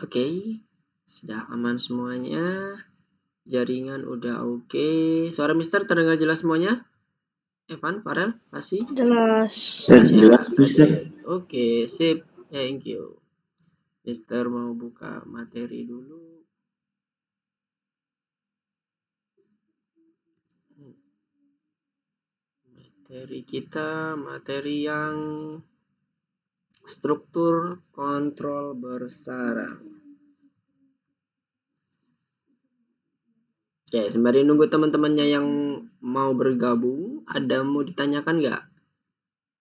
Oke, sudah aman semuanya. Jaringan udah oke. Suara Mister terdengar jelas semuanya? Evan, Farel, Fasi? Jelas. Jelas ya? Jelas, Mister. Oke, sip. Thank you. Mister mau buka materi dulu. Materi kita, materi yang struktur kontrol bersarang. Oke, sembari nunggu teman-temannya yang mau bergabung, ada mau ditanyakan nggak?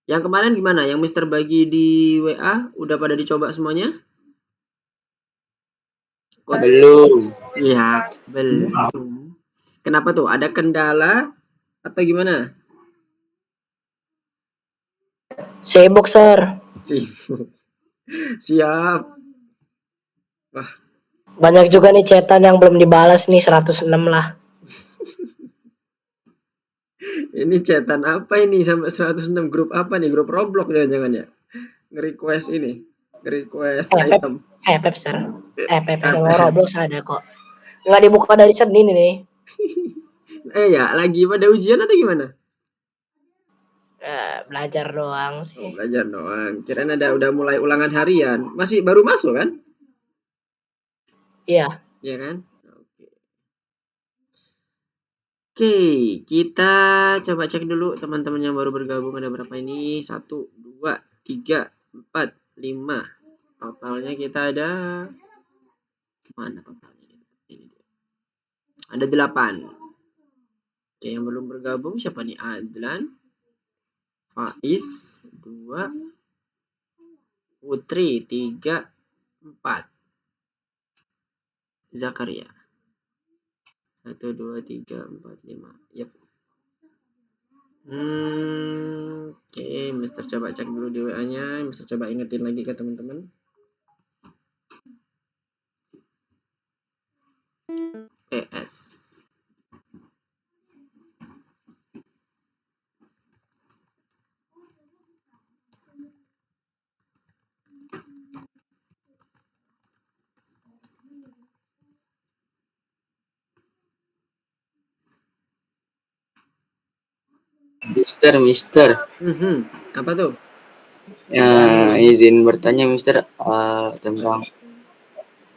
Yang kemarin gimana? Yang Mister bagi di WA, udah pada dicoba semuanya? Belum. Iya, belum. Kenapa tuh? Ada kendala atau gimana? Sibuk, Sir. Siap. Wah, Banyak juga nih chatan yang belum dibalas nih, 106 lah. ini chatan apa ini sampai 106? Grup apa nih? Grup Roblox jangan-jangan ya? Nge-request ini. Nge-request item. Pep, Sir. Kalau Roblox ada kok. Nggak dibuka dari Senin ini. Ya, lagi pada ujian atau gimana? Belajar doang Oh, sih. belajar doang. Kirain udah mulai ulangan harian. Masih baru masuk kan? Iya. Iya kan? Oke, kita coba cek dulu teman-teman yang baru bergabung ada berapa ini? 1, 2, 3, 4, 5. Totalnya kita ada mana totalnya? Ini dia. Ada 8. Oke, yang belum bergabung siapa nih? Adlan, Faiz, 2, Putri, 3, 4. Zakaria. 1, 2, 3, 4, 5. Yep. Oke, Mister coba cek dulu di WA-nya. Mister coba ingetin lagi ke teman-teman. PS. Mister. Apa tuh? Izin bertanya, Mister, tentang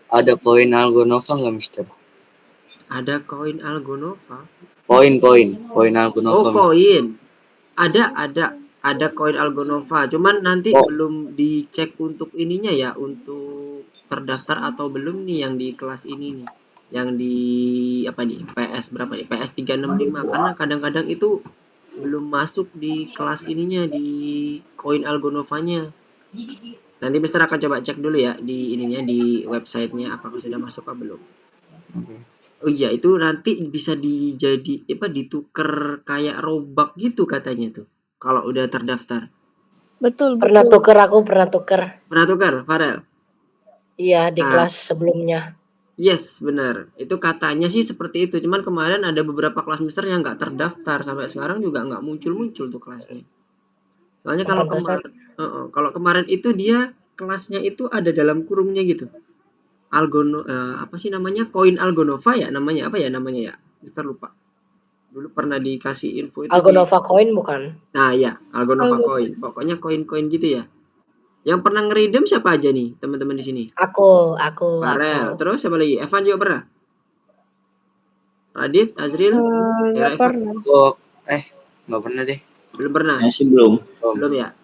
ada poin Algonova nggak, Mister? Ada koin Algonova. Poin Algonova. Oh, koin. Ada koin Algonova. Cuman nanti belum dicek untuk ininya ya, untuk terdaftar atau belum nih yang di kelas ini nih. Yang di apa nih? PS berapa nih? PS 365 karena kadang-kadang itu belum masuk di kelas ininya di koin Algonovanya. Nanti Mister akan coba cek dulu ya di ininya di websitenya apakah sudah masuk atau belum. Oh iya, itu nanti bisa ditukar kayak robak gitu katanya tuh. Kalau udah terdaftar. Betul. Pernah tuker. Pernah tukar, Farel? Iya, di kelas sebelumnya. Yes, benar. Itu katanya sih seperti itu. Cuman kemarin ada beberapa kelas Mister yang nggak terdaftar. Sampai sekarang juga nggak muncul-muncul tuh kelasnya. Soalnya kalau kemarin itu dia kelasnya itu ada dalam kurungnya gitu. Apa sih namanya? Koin Algonova ya namanya? Apa ya namanya ya? Mister lupa. Dulu pernah dikasih info itu Algonova coin bukan? Nah, ya, Algonova coin. Pokoknya koin-koin gitu ya. Yang pernah ngeridem siapa aja nih, teman-teman di sini? Aku. Farel. Terus siapa lagi? Evan juga pernah? Radit, Azril? Nggak pernah. Nggak pernah deh. Belum pernah? Masih belum. Belum ya?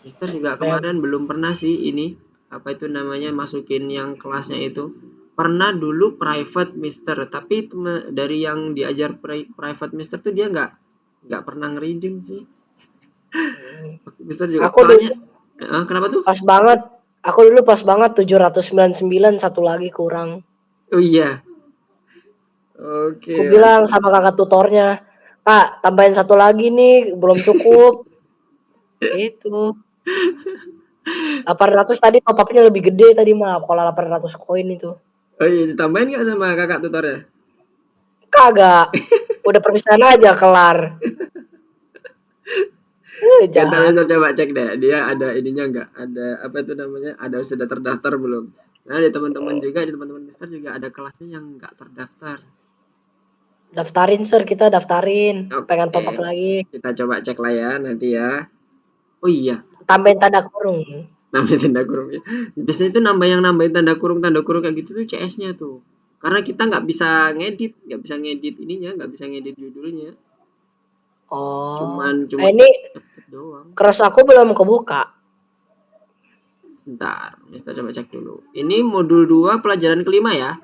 Mister juga kemarin belum pernah sih ini. Apa itu namanya, masukin yang kelasnya itu. Pernah dulu private Mister, tapi dari yang diajar private Mister tuh dia nggak pernah ngeredeem sih. Mister juga kenapa tuh? Pas banget. Aku dulu pas banget 799, satu lagi kurang. Oh iya. Oke. Aku bilang sama kakak tutornya, Kak, tambahin satu lagi nih, belum cukup. Itu. 800 tadi top up-nya lebih gede tadi mah, kalau 800 koin itu. Oh iya, ditambahin nggak sama kakak tutornya? Kagak. Udah perpisahan aja kelar. Bentar, Jahat. bentar, coba cek deh. Dia ada ininya nggak? Ada apa itu namanya? Ada sudah terdaftar belum? Nah, di teman-teman juga, di teman-teman Mister juga ada kelasnya yang nggak terdaftar. Daftarin, Sir, kita daftarin. Pengen top up Oke, lagi. kita coba cek lah ya nanti ya. Oh iya, Tambahin tanda kurung. nambahin tanda kurung ya. Biasanya itu nambahin tanda kurung kayak gitu tuh CS-nya tuh. Karena kita nggak bisa ngedit ininya, nggak bisa ngedit judulnya. Oh. Cuman cuma Ini ketik doang. cross aku belum kebuka. Sebentar, Mister coba cek dulu. Ini modul 2 pelajaran kelima ya?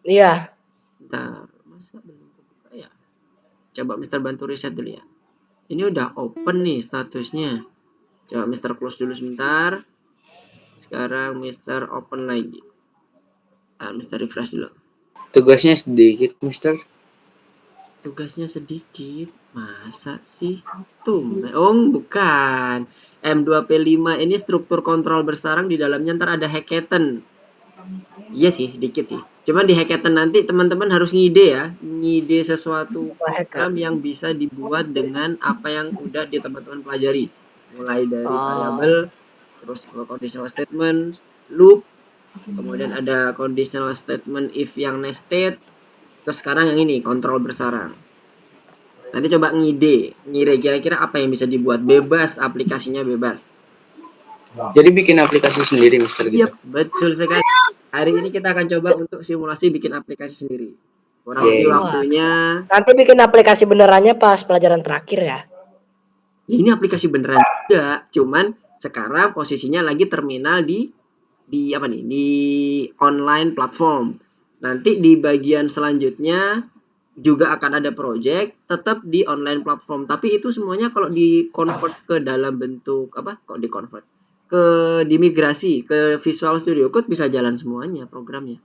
Iya. Bentar, masa belum kebuka ya? Coba Mister bantu riset dulu ya. Ini udah open nih statusnya. Coba Mister close dulu sebentar. Sekarang Mister open lagi. Mister refresh dulu. Tugasnya sedikit, Mister. Tugasnya sedikit. Masa sih? Oh, bukan. M2P5 ini struktur kontrol bersarang, di dalamnya ntar ada hackathon. Iya sih, dikit sih. Cuman di hackathon nanti teman-teman harus ngide ya. Ngide sesuatu program yang bisa dibuat dengan apa yang udah di teman-teman pelajari. Mulai dari Oh. variabel, terus conditional statement, loop, kemudian ada conditional statement if yang nested, terus sekarang yang ini kontrol bersarang. Nanti coba ngide kira-kira apa yang bisa dibuat, bebas, aplikasinya bebas. Jadi bikin aplikasi sendiri, Mister, gitu. Yap, betul sekali. Hari ini kita akan coba untuk simulasi bikin aplikasi sendiri. Kurang lebih Yeay. waktunya. Nanti bikin aplikasi benerannya pas pelajaran terakhir ya. Ya ini aplikasi beneran juga, cuman sekarang posisinya lagi terminal di apa nih? Di online platform. Nanti di bagian selanjutnya juga akan ada project tetap di online platform, tapi itu semuanya kalau di convert ke dalam bentuk apa? Kok di convert? Ke dimigrasi ke Visual Studio Code bisa jalan semuanya programnya.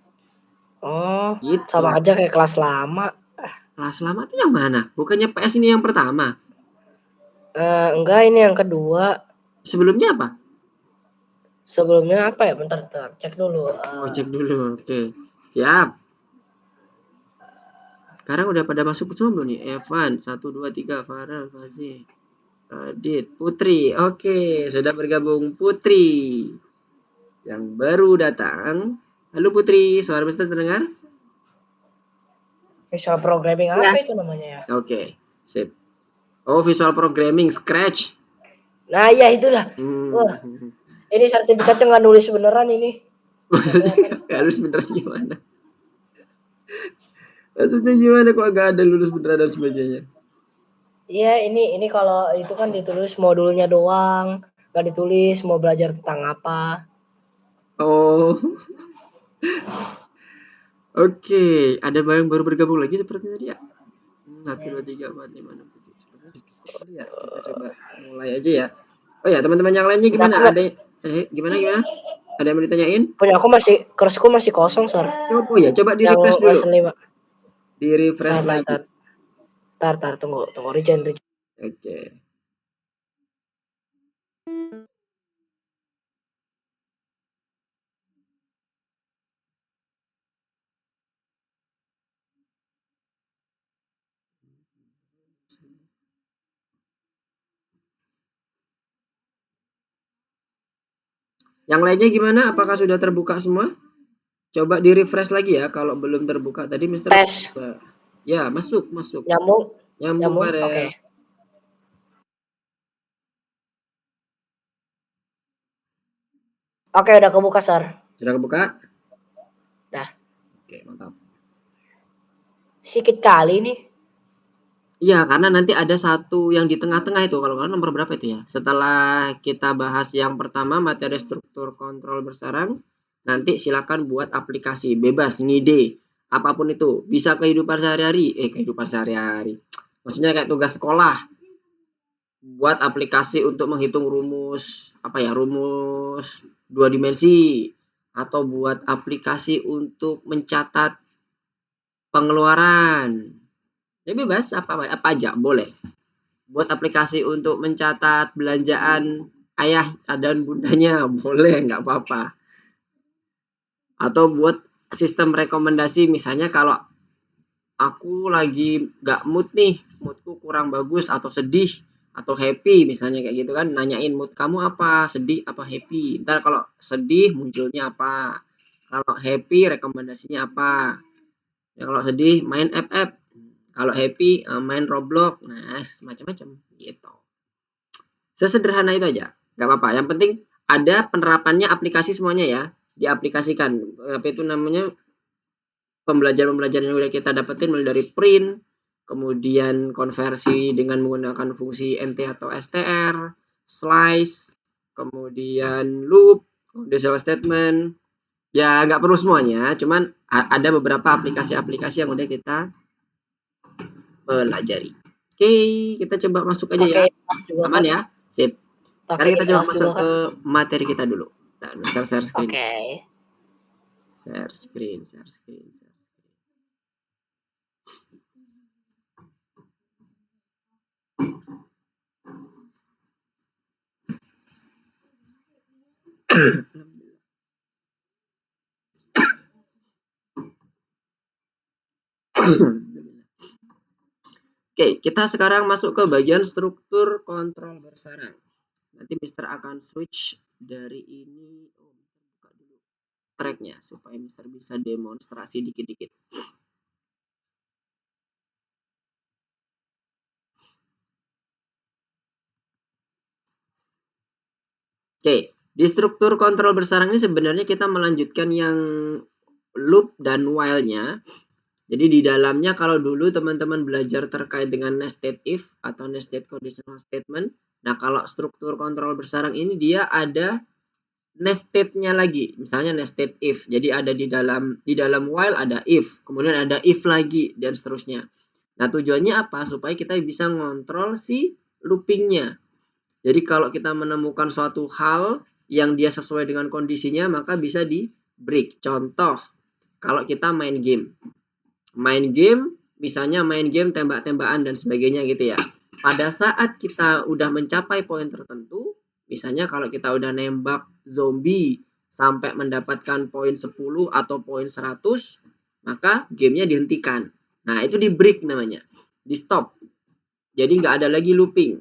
Oh, Gitu. sama aja kayak kelas lama. Kelas lama tuh yang mana? Bukannya PS ini yang pertama? Enggak, ini yang kedua. Sebelumnya apa? Sebelumnya apa ya? Bentar, cek dulu. Oh, cek dulu. Oke. Siap. Sekarang udah pada masuk semua belum nih? Evan, 1, 2, 3, Farel, Fazih, Radit, Putri. Oke, sudah bergabung Putri. Yang baru datang. Halo Putri, suara Mister terdengar? Visual programming apa itu namanya ya? Oke, sip. Oh, visual programming, Scratch. Nah, ya itulah. Wah, ini sertifikatnya nggak nulis beneran ini. Harus beneran gimana? Maksudnya gimana kok agak ada lulus beneran dan sebagainya? Iya, ini kalau itu kan ditulis modulnya doang, nggak ditulis mau belajar tentang apa. Oh. Oke, ada yang baru bergabung lagi seperti tadi ya? 1, 2, 3, 4, 5, 6, 7. Sebenarnya cukup kali ya. Kita coba mulai aja ya. Oh ya, teman-teman yang lainnya Punya gimana? aku, Gimana? Ada yang mau ditanyain? punya aku kersku masih kosong, Sar. Oh ya, coba di Yang refresh dulu. lesson 5. Di refresh lagi. Tar, tunggu regen. Oke. Yang lainnya gimana? Apakah sudah terbuka semua? Coba di refresh lagi ya. Kalau belum terbuka tadi Mister. Tes. Ya, masuk. Nyambung Farel. Oke. Oke, udah kebuka, Sar. Sudah kebuka? Dah. Oke, mantap. Sikit kali nih. Iya, karena nanti ada satu yang di tengah-tengah itu, kalau nggak nomor berapa itu ya? Setelah kita bahas yang pertama, materi struktur kontrol bersarang, nanti silakan buat aplikasi, bebas, ngide, apapun itu. Bisa kehidupan sehari-hari. Maksudnya kayak tugas sekolah, buat aplikasi untuk menghitung rumus, rumus 2 dimensi, atau buat aplikasi untuk mencatat pengeluaran. Ya bebas, apa aja boleh. Buat aplikasi untuk mencatat belanjaan ayah dan bundanya boleh, nggak apa-apa. Atau buat sistem rekomendasi, misalnya kalau aku lagi nggak mood nih, moodku kurang bagus atau sedih, atau happy misalnya kayak gitu kan, nanyain mood kamu apa, sedih apa happy. Ntar kalau sedih munculnya apa, kalau happy rekomendasinya apa. Ya kalau sedih main FF, kalau happy main Roblox. Nah, macam-macam gitu. Sesederhana itu aja, nggak apa-apa. Yang penting ada penerapannya aplikasi semuanya ya, diaplikasikan. Apa itu namanya, pembelajaran-pembelajaran yang udah kita dapetin mulai dari print, kemudian konversi dengan menggunakan fungsi NT atau STR, slice, kemudian loop, conditional statement. Ya nggak perlu semuanya, cuman ada beberapa aplikasi-aplikasi yang udah kita pelajari. Oke, kita coba masuk aja ya. Pakai juga Aman kan? ya? Sip. Sekarang Pakai kita coba kelas masuk juga kan? ke materi kita dulu. Kita share screen. Oke. Share screen, share screen, share screen. Oke, kita sekarang masuk ke bagian struktur kontrol bersarang. Nanti Mister akan switch dari ini. Oh, buka dulu tracknya supaya Mister bisa demonstrasi dikit-dikit. Oke, di struktur kontrol bersarang ini sebenarnya kita melanjutkan yang loop dan while-nya. Jadi di dalamnya kalau dulu teman-teman belajar terkait dengan nested if atau nested conditional statement. Nah, kalau struktur kontrol bersarang ini dia ada nested-nya lagi. Misalnya nested if. Jadi ada di dalam while ada if, kemudian ada if lagi dan seterusnya. Nah, tujuannya apa? Supaya kita bisa ngontrol si looping-nya. Jadi kalau kita menemukan suatu hal yang dia sesuai dengan kondisinya, maka bisa di break. Contoh, kalau kita main game. Misalnya main game tembak-tembakan dan sebagainya gitu ya. Pada saat kita udah mencapai poin tertentu, misalnya kalau kita udah nembak zombie sampai mendapatkan poin 10 atau poin 100, maka gamenya dihentikan. Nah, itu di break namanya. Di stop. Jadi nggak ada lagi looping.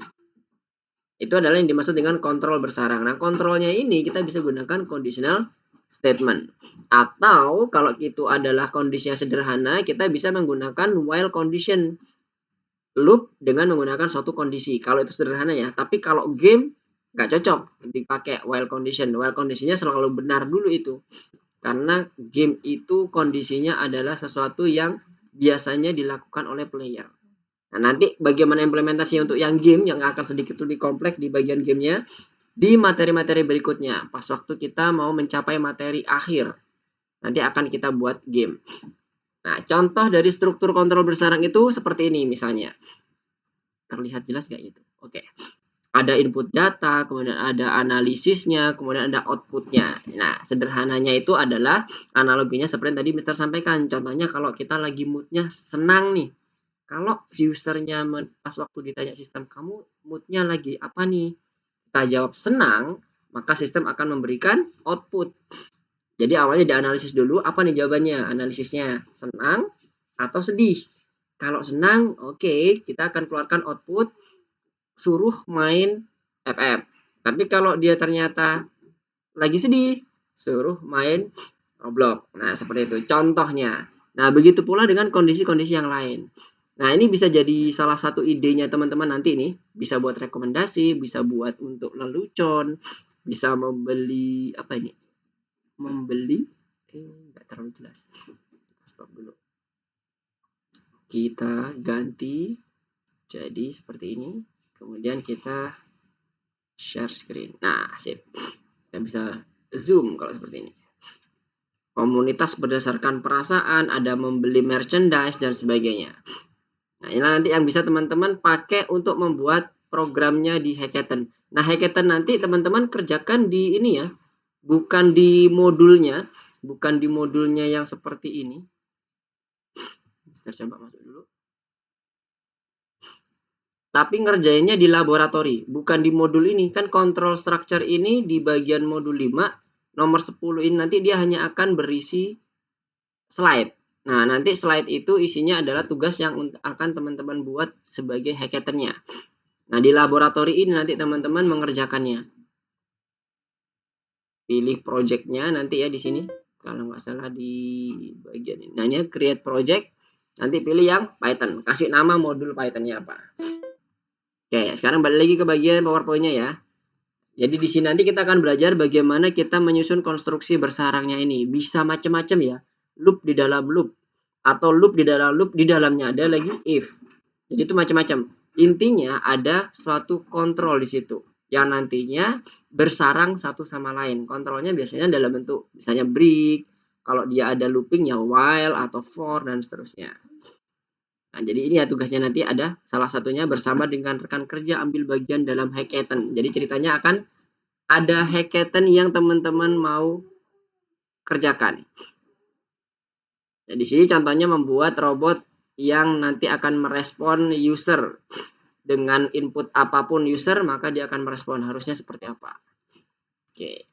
Itu adalah yang dimaksud dengan kontrol bersarang. Nah, kontrolnya ini kita bisa gunakan conditional statement. Atau kalau itu adalah kondisinya sederhana, kita bisa menggunakan while condition. Loop dengan menggunakan suatu kondisi. Kalau itu sederhana ya. Tapi kalau game nggak cocok dipakai while condition. While conditionnya selalu benar dulu itu. Karena game itu kondisinya adalah sesuatu yang biasanya dilakukan oleh player. Nah, nanti bagaimana implementasi untuk yang game yang akan sedikit lebih kompleks di bagian gamenya di materi-materi berikutnya. Pas waktu kita mau mencapai materi akhir. Nanti akan kita buat game. Nah, contoh dari struktur kontrol bersarang itu seperti ini misalnya. Terlihat jelas nggak itu? Oke. Ada input data, kemudian ada analisisnya, kemudian ada outputnya. Nah, sederhananya itu adalah analoginya seperti yang tadi Mister sampaikan. Contohnya kalau kita lagi moodnya senang nih. Kalau usernya pas waktu ditanya sistem, kamu moodnya lagi apa nih? Kita jawab senang, maka sistem akan memberikan output. Jadi awalnya dianalisis dulu, apa nih jawabannya? Analisisnya senang atau sedih. Kalau senang, oke, kita akan keluarkan output, suruh main FF. Tapi kalau dia ternyata lagi sedih, suruh main Roblox. Nah, seperti itu contohnya. Nah, begitu pula dengan kondisi-kondisi yang lain. Nah, ini bisa jadi salah satu idenya teman-teman nanti nih. Bisa buat rekomendasi, bisa buat untuk lelucon, bisa membeli, apa ini? Membeli, nggak terlalu jelas. Stop dulu. Kita ganti jadi seperti ini. Kemudian kita share screen. Nah, sip. Kita bisa zoom kalau seperti ini. Komunitas berdasarkan perasaan, ada membeli merchandise dan sebagainya. Nah, ini nanti yang bisa teman-teman pakai untuk membuat programnya di Hackathon. Nah, Hackathon nanti teman-teman kerjakan di ini ya, bukan di modulnya, yang seperti ini. Mister coba masuk dulu. Tapi ngerjainnya di laboratori, bukan di modul ini. Kan control structure ini di bagian modul 5, nomor 10 ini nanti dia hanya akan berisi slide. Nah, nanti slide itu isinya adalah tugas yang akan teman-teman buat sebagai hackathon-nya. Nah, di laboratori ini nanti teman-teman mengerjakannya. Pilih project-nya nanti ya di sini. Kalau nggak salah di bagian ini. Nah, ini create project. Nanti pilih yang Python. Kasih nama modul Python-nya apa. Oke, sekarang balik lagi ke bagian PowerPoint-nya ya. Jadi di sini nanti kita akan belajar bagaimana kita menyusun konstruksi bersarangnya ini. Bisa macam-macam ya. Loop di dalam loop. Atau loop di dalam loop. Di dalamnya ada lagi if. Jadi itu macam-macam. Intinya ada suatu kontrol di situ yang nantinya bersarang satu sama lain. Kontrolnya biasanya dalam bentuk misalnya break, kalau dia ada looping ya while atau for dan seterusnya. Nah, jadi ini ya tugasnya nanti ada salah satunya bersama dengan rekan kerja ambil bagian dalam hackathon. Jadi ceritanya akan ada hackathon yang teman-teman mau kerjakan. Nah, di sini contohnya membuat robot yang nanti akan merespon user. Dengan input apapun user, maka dia akan merespon. Harusnya seperti apa. Oke.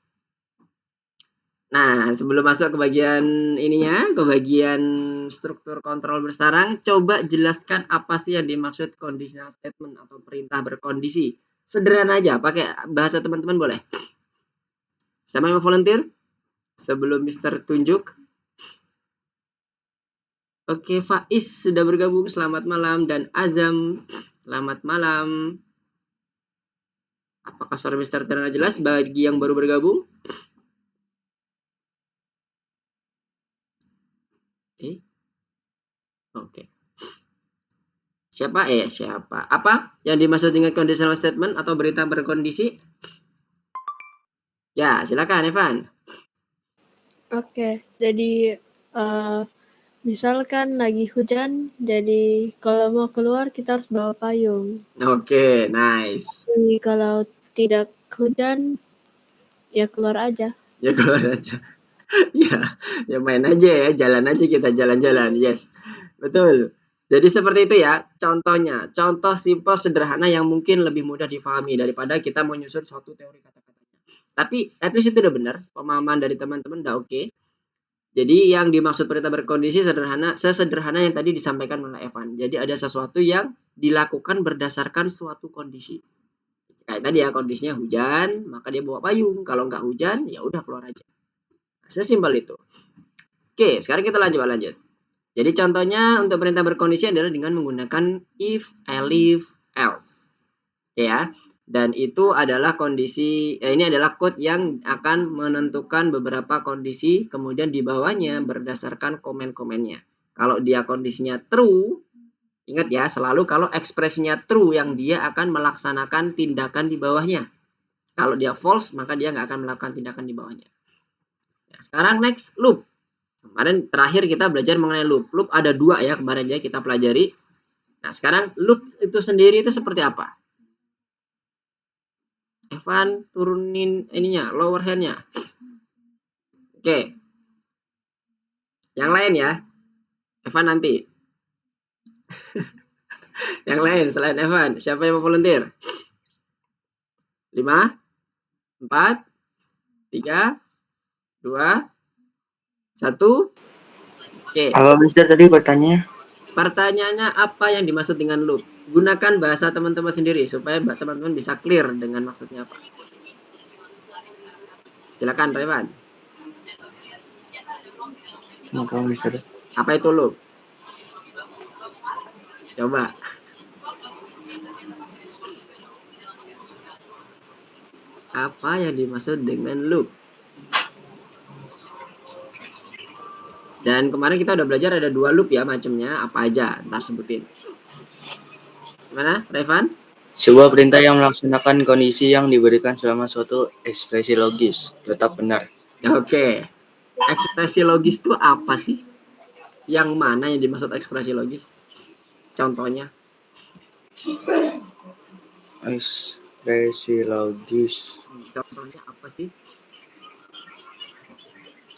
Nah, sebelum masuk ke bagian ininya, ke bagian struktur kontrol bersarang, coba jelaskan apa sih yang dimaksud conditional statement atau perintah berkondisi. Sederhana aja, pakai bahasa teman-teman boleh. Siapa yang mau volunteer? Sebelum Mister tunjuk. Oke, Faiz sudah bergabung. Selamat malam. Dan Azam, selamat malam. Apakah suara Mister terdengar jelas bagi yang baru bergabung? Oke. Siapa? Siapa? Apa yang dimaksud dengan conditional statement atau berita berkondisi? Ya, silakan Evan. Oke, jadi misalkan lagi hujan, jadi kalau mau keluar kita harus bawa payung. Oke, nice. Jadi kalau tidak hujan, ya keluar aja. Ya keluar aja. ya main aja ya, jalan aja kita jalan-jalan. Yes, betul. Jadi seperti itu ya contohnya. Contoh simple sederhana yang mungkin lebih mudah difahami daripada kita menyusun suatu teori kata-katanya. Tapi at least itu udah benar. Pemahaman dari teman-teman udah oke. Jadi yang dimaksud perintah berkondisi sesederhana yang tadi disampaikan oleh Evan. Jadi ada sesuatu yang dilakukan berdasarkan suatu kondisi. Kayak tadi ya, kondisinya hujan, maka dia bawa payung. Kalau nggak hujan, ya udah keluar aja. Sesimpel itu. Oke, sekarang kita lanjut. Jadi contohnya untuk perintah berkondisi adalah dengan menggunakan if, elif, else. Oke ya. Dan itu adalah kondisi, ini adalah code yang akan menentukan beberapa kondisi, kemudian di bawahnya berdasarkan komen-komennya. Kalau dia kondisinya true, ingat ya, selalu kalau ekspresinya true yang dia akan melaksanakan tindakan di bawahnya. Kalau dia false, maka dia nggak akan melakukan tindakan di bawahnya. Nah, sekarang next, loop. Kemarin terakhir kita belajar mengenai loop. Loop ada 2 ya kemarin ya kita pelajari. Nah, sekarang loop itu sendiri itu seperti apa? Evan turunin ininya, lower hand-nya. Oke. Yang lain ya. Evan nanti. Yang lain selain Evan, siapa yang mau volunteer? 5, 4, 3, 2, 1. Oke. Apa Mister tadi bertanya? Pertanyaannya apa yang dimaksud dengan loop? Gunakan bahasa teman-teman sendiri supaya teman-teman bisa clear dengan maksudnya apa. Silakan Evan. Mister. Apa itu loop? Coba. Apa yang dimaksud dengan loop? Dan kemarin kita udah belajar ada 2 loop ya macamnya. Apa aja? Ntar sebutin. Gimana, Revan? Sebuah perintah yang melaksanakan kondisi yang diberikan selama suatu ekspresi logis tetap benar. Oke. Ekspresi logis itu apa sih? Yang mana yang dimaksud ekspresi logis? Contohnya? Ekspresi logis. Contohnya apa sih?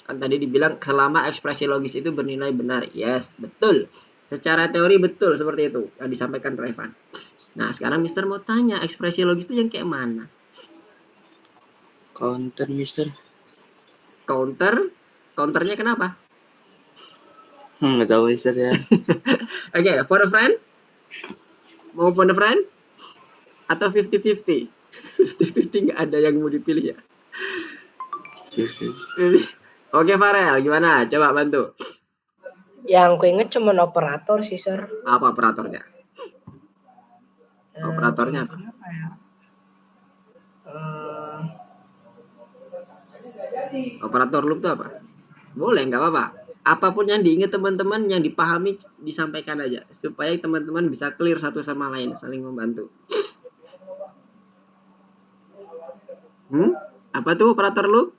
Kan tadi dibilang selama ekspresi logis itu bernilai benar. Yes, betul. Secara teori betul seperti itu yang disampaikan Revan. Nah, sekarang Mister mau tanya, ekspresi logis itu yang kayak mana? Counter, Mister. Counter? Counternya kenapa? Nggak tahu, Mister ya. Oke, for a friend? Mau for a friend? Atau 50-50? 50-50 nggak ada yang mau dipilih ya? Oke, Farel, gimana? Coba bantu. Yang ku inget cuma operator sih, Sir. Apa operatornya? Operatornya apa? Apa ya? Operator loop itu apa? Boleh, nggak apa-apa. Apapun yang diingat teman-teman, yang dipahami, disampaikan aja. Supaya teman-teman bisa clear satu sama lain, saling membantu. Apa tuh operator loop?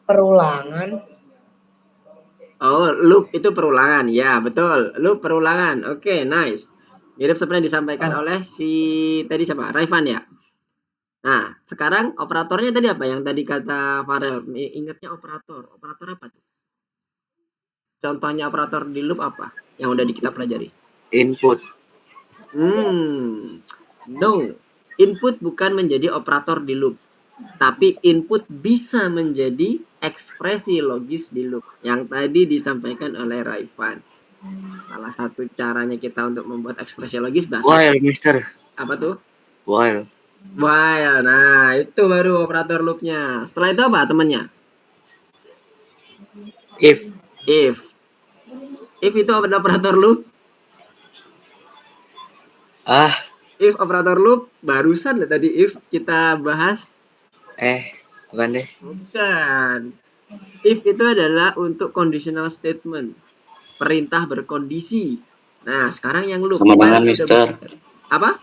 Perulangan. Oh, loop itu perulangan. Ya, betul. Loop perulangan. Oke, nice. Mirip seperti yang disampaikan oleh si tadi siapa? Raivan ya? Nah, sekarang operatornya tadi apa? Yang tadi kata Farel, ingatnya operator. Operator apa tuh? Contohnya operator di loop apa? Yang udah kita pelajari. Input. No. Input bukan menjadi operator di loop. Tapi input bisa menjadi ekspresi logis di loop. Yang tadi disampaikan oleh Raivan. Salah satu caranya kita untuk membuat ekspresi logis bahasa. While, Mister. Apa tuh? While. While. Nah, itu baru operator loopnya. Setelah itu apa temannya? If. If itu ada operator loop. If operator loop barusan tadi if kita bahas. Bukan deh. Bukan. If itu adalah untuk conditional statement. Perintah berkondisi. Nah, sekarang yang loop. Sama dengan Mister. Apa?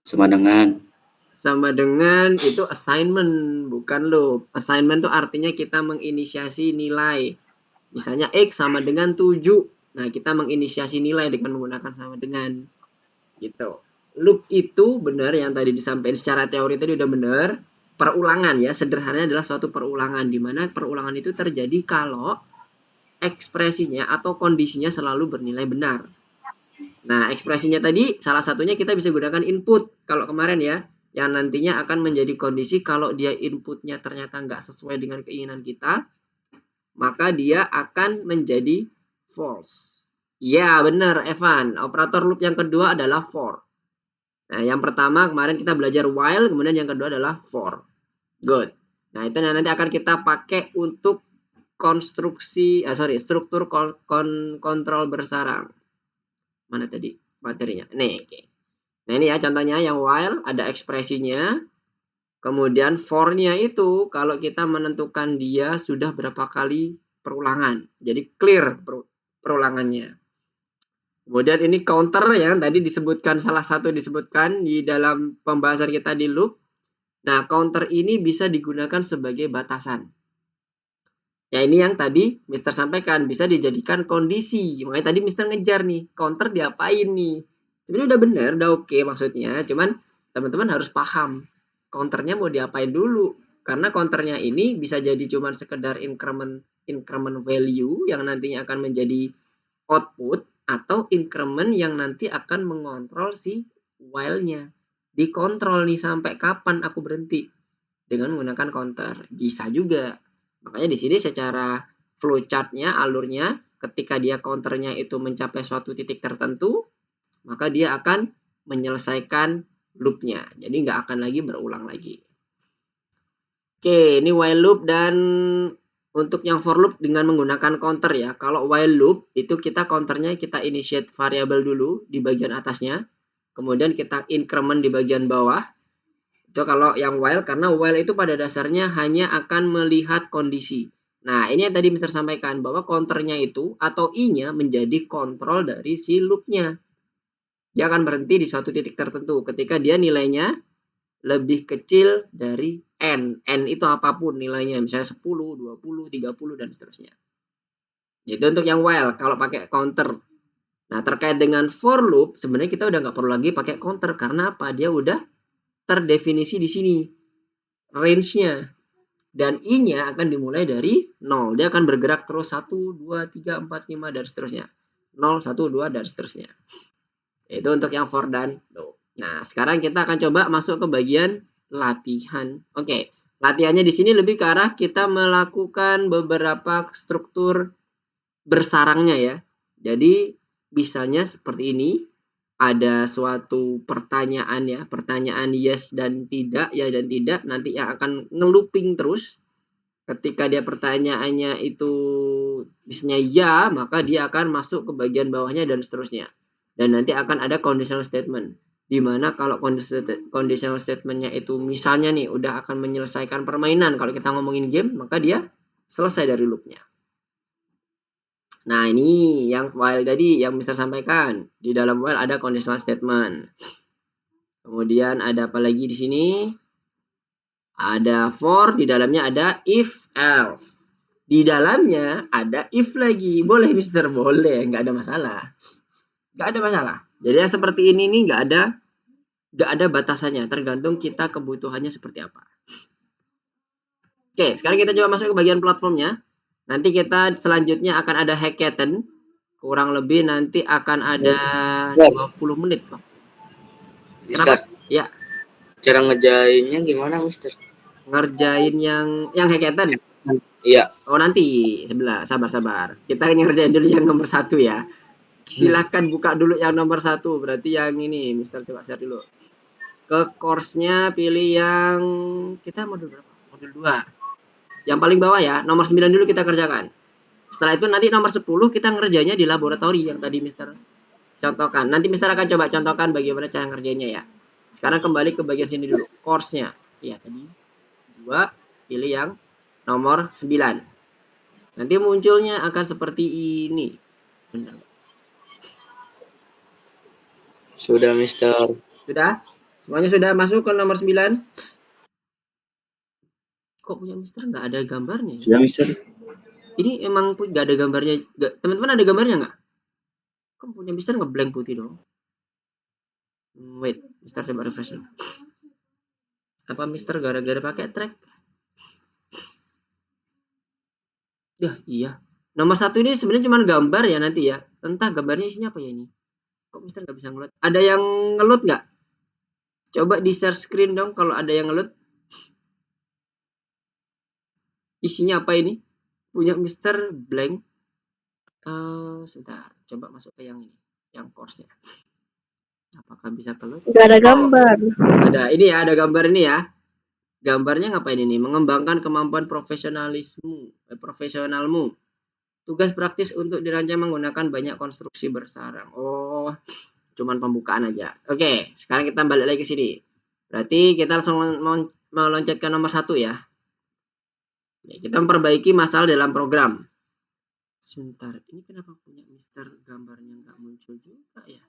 Sama dengan itu assignment, bukan loop. Assignment itu artinya kita menginisiasi nilai. Misalnya X sama dengan 7. Nah, kita menginisiasi nilai dengan menggunakan sama dengan. Gitu. Loop itu benar yang tadi disampaikan secara teori tadi udah benar. Perulangan ya, sederhananya adalah suatu perulangan. Di mana perulangan itu terjadi kalau ekspresinya atau kondisinya selalu bernilai benar. Nah, ekspresinya tadi salah satunya kita bisa gunakan input. Kalau kemarin ya, yang nantinya akan menjadi kondisi kalau dia inputnya ternyata nggak sesuai dengan keinginan kita, maka dia akan menjadi false. Ya, benar, Evan. Operator loop yang kedua adalah for. Nah, yang pertama kemarin kita belajar while, kemudian yang kedua adalah for. Good. Nah, itu nanti akan kita pakai untuk struktur kontrol bersarang. Mana tadi materinya? Nih, oke. Nah, ini ya contohnya yang while ada ekspresinya. Kemudian for-nya itu kalau kita menentukan dia sudah berapa kali perulangan. Jadi clear perulangannya. Kemudian ini counter ya, tadi disebutkan salah satu disebutkan di dalam pembahasan kita di loop. Nah, counter ini bisa digunakan sebagai batasan. Ya, ini yang tadi Mister sampaikan, bisa dijadikan kondisi. Makanya tadi Mister ngejar nih, counter diapain nih. Sebenarnya udah benar, udah oke maksudnya. Cuman teman-teman harus paham, counternya mau diapain dulu. Karena counternya ini bisa jadi cuman sekedar increment value yang nantinya akan menjadi output, atau increment yang nanti akan mengontrol si while-nya. Dikontrol nih sampai kapan aku berhenti dengan menggunakan counter. Bisa juga. Makanya di sini secara flowchart-nya, alurnya, ketika dia counternya itu mencapai suatu titik tertentu, maka dia akan menyelesaikan loop-nya. Jadi nggak akan lagi berulang lagi. Oke, ini while loop dan untuk yang for loop dengan menggunakan counter ya. Kalau while loop itu kita counternya kita initiate variable dulu di bagian atasnya. Kemudian kita increment di bagian bawah. Itu kalau yang while, karena while itu pada dasarnya hanya akan melihat kondisi. Nah, ini yang tadi Mister sampaikan, bahwa counternya itu atau i-nya menjadi kontrol dari si loop-nya. Dia akan berhenti di suatu titik tertentu ketika dia nilainya lebih kecil dari n. N itu apapun nilainya, misalnya 10, 20, 30, dan seterusnya. Itu untuk yang while, kalau pakai counter. Nah, terkait dengan for loop, sebenarnya kita udah nggak perlu lagi pakai counter. Karena apa? Dia udah terdefinisi di sini range-nya, dan i-nya akan dimulai dari 0. Dia akan bergerak terus 1, 2, 3, 4, 5 dan seterusnya. 0, 1, 2 dan seterusnya. Itu untuk yang for dan loop. Nah, sekarang kita akan coba masuk ke bagian latihan. Oke, latihannya di sini lebih ke arah kita melakukan beberapa struktur bersarangnya ya. Jadi, misalnya seperti ini. ada suatu pertanyaan ya, pertanyaan yes dan tidak, ya dan tidak, nanti yang akan nge-looping terus. Ketika dia pertanyaannya itu misalnya ya, maka dia akan masuk ke bagian bawahnya dan seterusnya. Dan nanti akan ada conditional statement. Di mana kalau conditional statement-nya itu misalnya nih udah akan menyelesaikan permainan, kalau kita ngomongin game, maka dia selesai dari loop-nya. Nah, ini yang while tadi yang Mister sampaikan. Di dalam while ada conditional statement. Kemudian ada apa lagi di sini? Ada for, di dalamnya ada if else. Di dalamnya ada if lagi. Boleh Mister, boleh, nggak ada masalah. Nggak ada masalah. Jadi yang seperti ini nih nggak ada batasannya, tergantung kita kebutuhannya seperti apa. Oke, sekarang kita coba masuk ke bagian platformnya. Nanti kita selanjutnya akan ada hackathon. Kurang lebih nanti akan ada 20 menit. Mister, Ya, cara ngejainnya gimana, Mister? ngerjain yang hackathon. Iya. Oh, nanti sebelah, sabar. Kita ngerjain dulu yang nomor 1 ya. Silahkan buka dulu yang nomor 1. Berarti yang ini, Mister coba share dulu. Ke course-nya pilih yang kita modul berapa? Modul 2. Yang paling bawah ya, nomor 9 dulu kita kerjakan. Setelah itu nanti nomor 10 kita ngerjainnya di laboratori yang tadi Mister contohkan. Nanti Mister akan coba contohkan bagaimana cara ngerjainnya ya. Sekarang kembali ke bagian sini dulu, course-nya. Iya, tadi 2, pilih yang nomor 9. Nanti munculnya akan seperti ini. Benar. Sudah, Mister. Sudah? Semuanya sudah masuk ke nomor 9? Kok punya Mister nggak ada gambarnya? Sudah, Mister. Ini emang nggak ada gambarnya. Teman-teman ada gambarnya nggak? Kok punya Mister ngeblank putih dong? Wait, Mister coba refresh dulu. Apa Mister gara-gara pakai track? Ya, iya. Nomor 1 ini sebenarnya cuma gambar ya nanti ya. Entah gambarnya isinya apa ya ini. Kok Mister nggak bisa ngeload? Ada yang ngeload nggak? Coba di share screen dong kalau ada yang ngeload. Isinya apa ini? Punya Mister blank. Sebentar. Coba masuk ke yang ini. Yang course-nya. Apakah bisa keload? Nggak ada gambar. Ada. Ini ya, ada gambar ini ya. Gambarnya ngapain ini? Mengembangkan kemampuan profesionalmu. Tugas praktis untuk dirancang menggunakan banyak konstruksi bersarang. Oh, cuman pembukaan aja. Oke, sekarang kita balik lagi ke sini. Berarti kita langsung mau loncat ke nomor 1 ya. Kita memperbaiki masalah dalam program. Sebentar, ini kenapa punya Mister gambarnya nggak muncul juga ya?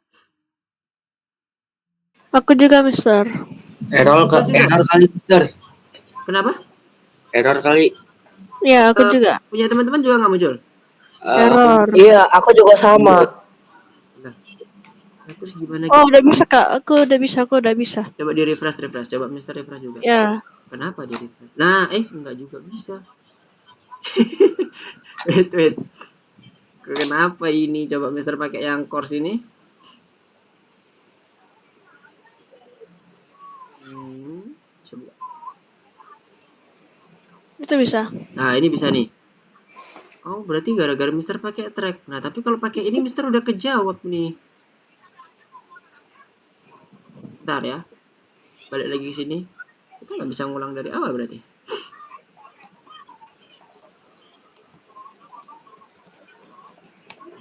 Aku juga, Mister. Error kali, Mister. Kenapa? Error kali. Ya, aku juga. Punya teman-teman juga nggak muncul? Error. Iya, aku juga sama. Terus gimana? Oh, udah bisa, Kak. Aku udah bisa. Coba di refresh. Coba Mister refresh juga. Ya. Kenapa di refresh? Nah, enggak juga bisa. wait. Kenapa ini? Coba Mister pakai yang course ini. Coba. Itu bisa. Nah, ini bisa nih. Oh, berarti gara-gara Mister pakai track. Nah, tapi kalau pakai ini Mister udah kejawab nih. Bentar ya. Balik lagi ke sini. Kita nggak bisa ngulang dari awal berarti.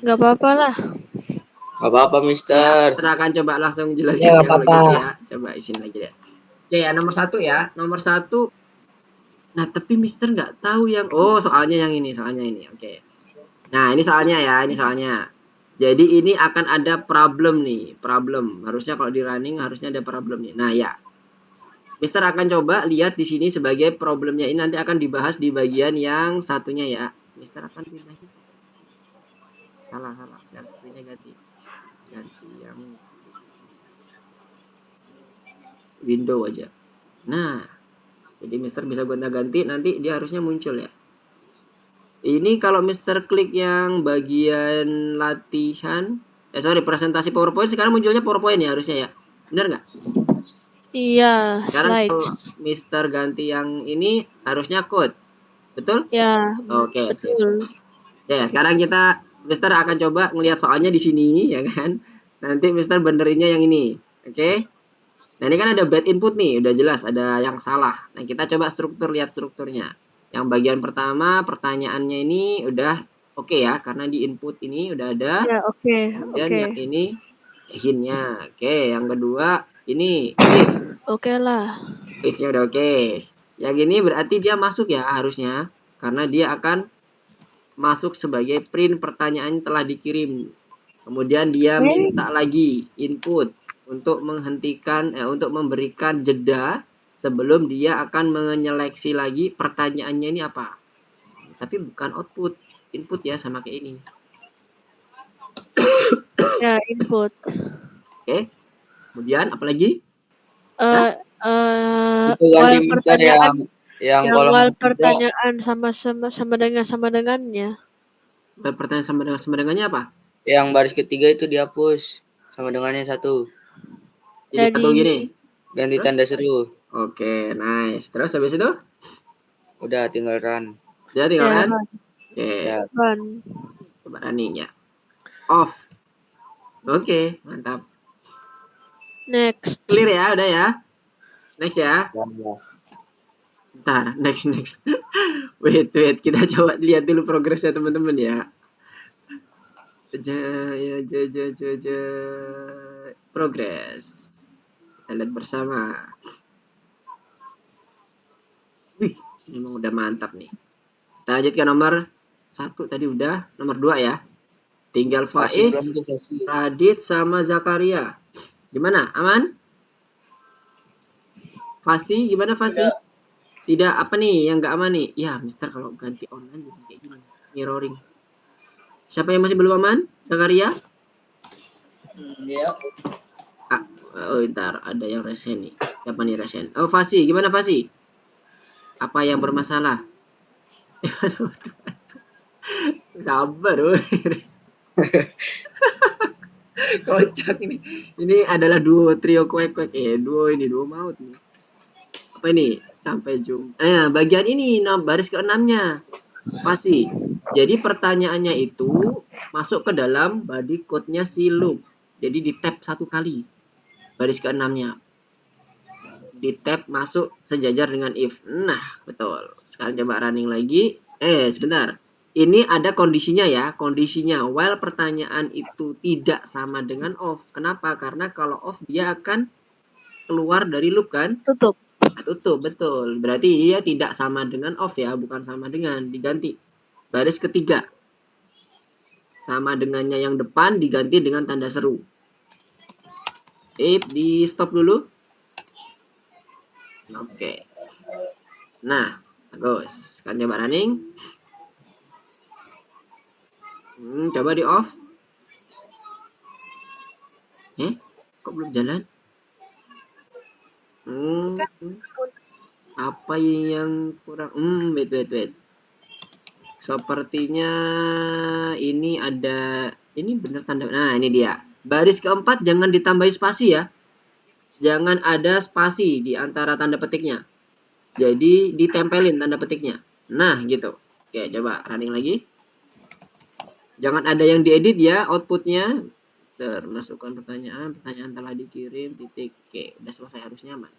Nggak apa-apa lah. Gak apa-apa, Mister. Kita akan coba langsung jelasin Ya, yang apa-apa. lagi ya. Coba isin lagi deh. Oke ya, nomor 1 ya. Nomor 1. Nah, tapi Mister nggak tahu yang... Oh, soalnya yang ini. Oke. Nah, ini soalnya ya. Jadi ini akan ada problem nih. Harusnya kalau di running harusnya ada problem nih. Nah, ya. Mister akan coba lihat di sini sebagai problemnya ini nanti akan dibahas di bagian yang satunya ya. Mister akan pindah. Salah. Share screen-nya ganti yang window aja. Nah, jadi Mister bisa gonta-ganti, nanti dia harusnya muncul ya. Ini kalau Mister klik yang bagian latihan, presentasi PowerPoint, sekarang munculnya PowerPoint ya harusnya ya. Benar nggak? Iya, Sekarang kalau slides. Mister ganti yang ini harusnya code. Betul? Ya, Oke, betul. Ya, sekarang Mister akan coba ngelihat soalnya di sini ya kan. Nanti Mister benerinnya yang ini. Oke? Nah, ini kan ada bad input nih, udah jelas ada yang salah. Nah, kita coba lihat strukturnya. Yang bagian pertama, pertanyaannya ini udah oke ya, karena di input ini udah ada. Ya, oke, Kemudian oke. yang ini hintnya. Oke, yang kedua ini if. Oke lah. If-nya udah oke. Yang ini berarti dia masuk ya harusnya, karena dia akan masuk sebagai print pertanyaan telah dikirim. Kemudian dia minta lagi input untuk untuk memberikan jeda sebelum dia akan menyeleksi lagi pertanyaannya ini apa. Tapi bukan output, input ya sama kayak ini. Ya, input. Oke. Kemudian apalagi? Eh Itu ganti While Mister pertanyaan yang yang kolom while ketiga. pertanyaan sama dengannya. Pertanyaan sama dengannya apa? Yang baris ketiga itu dihapus sama dengannya satu. Jadi satu Jadi gini. Ganti Terus? tanda seru. Oke, nice. Terus habis itu? Udah tinggal run. Jadi tinggal ya, kan? Oke, Ya. run. coba running ya. Off. Oke, mantap. Next. Clear ya, udah ya. Next ya. Ya. Bentar, next. wait, kita coba lihat dulu progresnya teman-teman ya. Progress. Kita lihat bersama. Wih, ini memang udah mantap nih. Kita lanjut ke nomor 1 tadi udah, nomor 2 ya. Tinggal Masih belum Faiz, tuh masih. Radit sama Zakaria. Gimana? Aman? Fasi, gimana Fasi? Tidak apa nih yang nggak aman nih? Ya, Mister kalau ganti online jadi kayak gini. Mirroring. Siapa yang masih belum aman? Zakaria? Iya. Oh, ntar ada yang resen nih. Siapa nih resen? Oh, Fasi, gimana Fasi? Apa yang bermasalah? Sabar, woy. Kocak ini. Ini adalah duo trio kuek-kuek. Duo maut nih. Apa ini? Sampai bagian ini baris ke-6-nya. Fasi. Jadi pertanyaannya itu masuk ke dalam body code-nya si loop. Jadi di tab 1 kali. Baris ke-6-nya. Di tab masuk sejajar dengan if. Nah, betul. Sekarang coba running lagi. Sebentar. Ini ada kondisinya ya. Kondisinya while pertanyaan itu tidak sama dengan off. Kenapa? Karena kalau off dia akan keluar dari loop kan? Tutup. Nah, tutup, betul. Berarti dia tidak sama dengan off ya. Bukan sama dengan. Diganti. Baris ketiga. Sama dengannya yang depan diganti dengan tanda seru. Di stop dulu. Oke. Nah, bagus. Kan coba running. Coba di off. Kok belum jalan? Apa yang kurang? Wait. Sepertinya ini ada. Ini bener tanda. Nah, ini dia. Baris keempat jangan ditambahi spasi ya. Jangan ada spasi di antara tanda petiknya. Jadi ditempelin tanda petiknya. Nah, gitu. Oke, coba running lagi. Jangan ada yang diedit ya outputnya. Masukkan pertanyaan telah dikirim, titik. Oke, udah selesai, harusnya aman.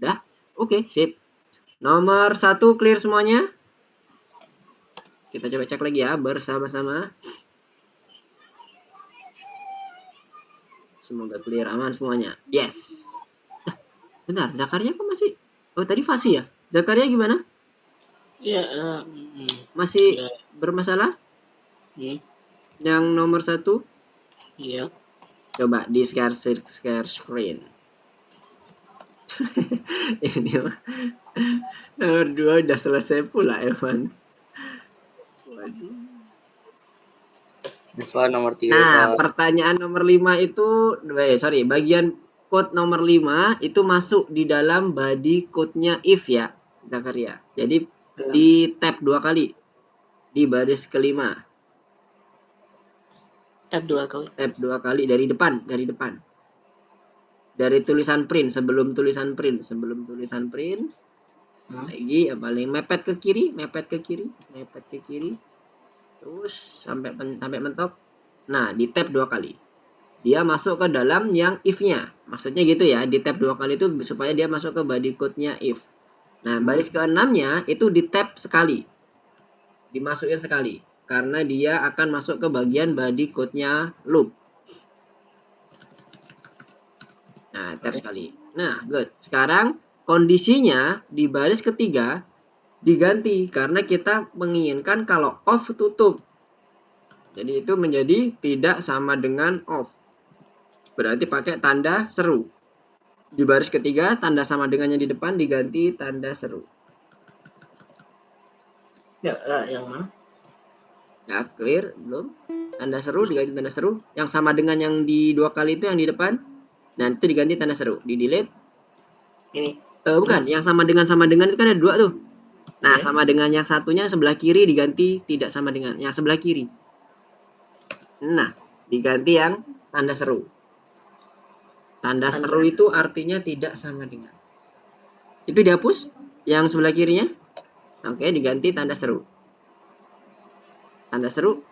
Udah? Oke, sip. Nomor 1 clear semuanya. Kita coba cek lagi ya bersama-sama. Semoga clear, aman semuanya. Yes. Bentar, Zakaria kok masih? Oh, tadi Fasi ya? Zakaria gimana? Iya. Masih bermasalah? Yang nomor 1? Iya. Coba di share screen. Ini nomor 2 udah selesai pula, Evan. Waduh. Evan nomor 3. Nah, pertanyaan nomor 5 itu, bagian code nomor 5 itu masuk di dalam body code-nya if ya, Zakaria. Jadi di tab 2 kali. Di baris kelima. Tab 2 kali. Tab 2 kali dari depan. Dari tulisan print, sebelum tulisan print. Lagi yang paling mepet ke kiri. Terus sampai mentok. Nah, di tab 2 kali. dia masuk ke dalam yang if-nya. Maksudnya gitu ya, di tab 2 kali itu supaya dia masuk ke body code-nya if. Nah, baris ke-6-nya itu di tab sekali. Dimasukin sekali. Karena dia akan masuk ke bagian body code-nya loop. Nah, tab sekali. Nah, good. Sekarang kondisinya di baris ketiga diganti karena kita menginginkan kalau off tutup. Jadi itu menjadi tidak sama dengan off. Berarti pakai tanda seru. Di baris ketiga, tanda sama dengannya di depan diganti tanda seru. Ya, yang mana? Ya, clear? Belum? Tanda seru diganti tanda seru. Yang sama dengan yang di 2 kali itu yang di depan. Nah, itu diganti tanda seru. Di delete. Ini. Bukan, yang sama dengan itu kan ada 2 tuh. Nah, sama dengan yang satunya sebelah kiri diganti tidak sama dengan yang sebelah kiri. Nah, diganti yang tanda seru. Tanda seru itu artinya tidak sama dengan. Itu dihapus yang sebelah kirinya. Oke, diganti tanda seru. Tanda seru.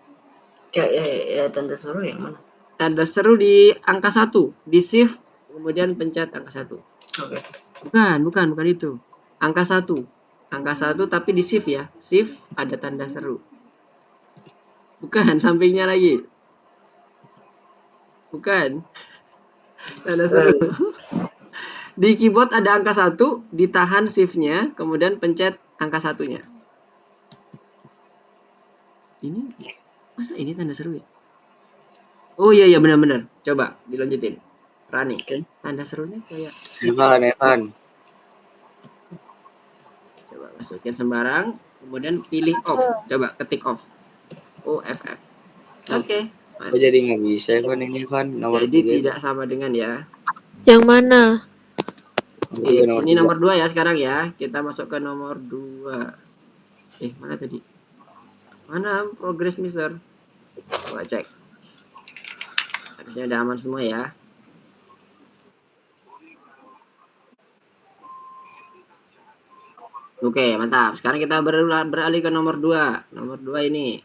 Ya, tanda seru yang mana? Tanda seru di angka 1. Di shift, kemudian pencet angka 1. Oke. Bukan itu. Angka 1. Angka 1 tapi di shift ya. Shift ada tanda seru. Bukan, sampingnya lagi. Bukan. Tanda seru. Di keyboard ada angka 1, ditahan shift-nya, kemudian pencet angka 1-nya. Ini, masa ini tanda seru ya? Oh iya, benar-benar. Coba, dilanjutin. Rani, tanda serunya kayak... Evan. Coba masukin sembarang, kemudian pilih off. Coba ketik off. OFF. Oke. Oh, jadi nggak bisa Evan ini Evan. Nomor Jadi 3. tidak sama dengan ya. Yang mana? Oke, Nomor sini 3. nomor 2 ya sekarang ya. Kita masuk ke nomor 2. Mana tadi? Mana progress mister? Coba cek. Harusnya udah aman semua ya. Oke, mantap. Sekarang kita beralih ke nomor 2. Nomor 2 ini.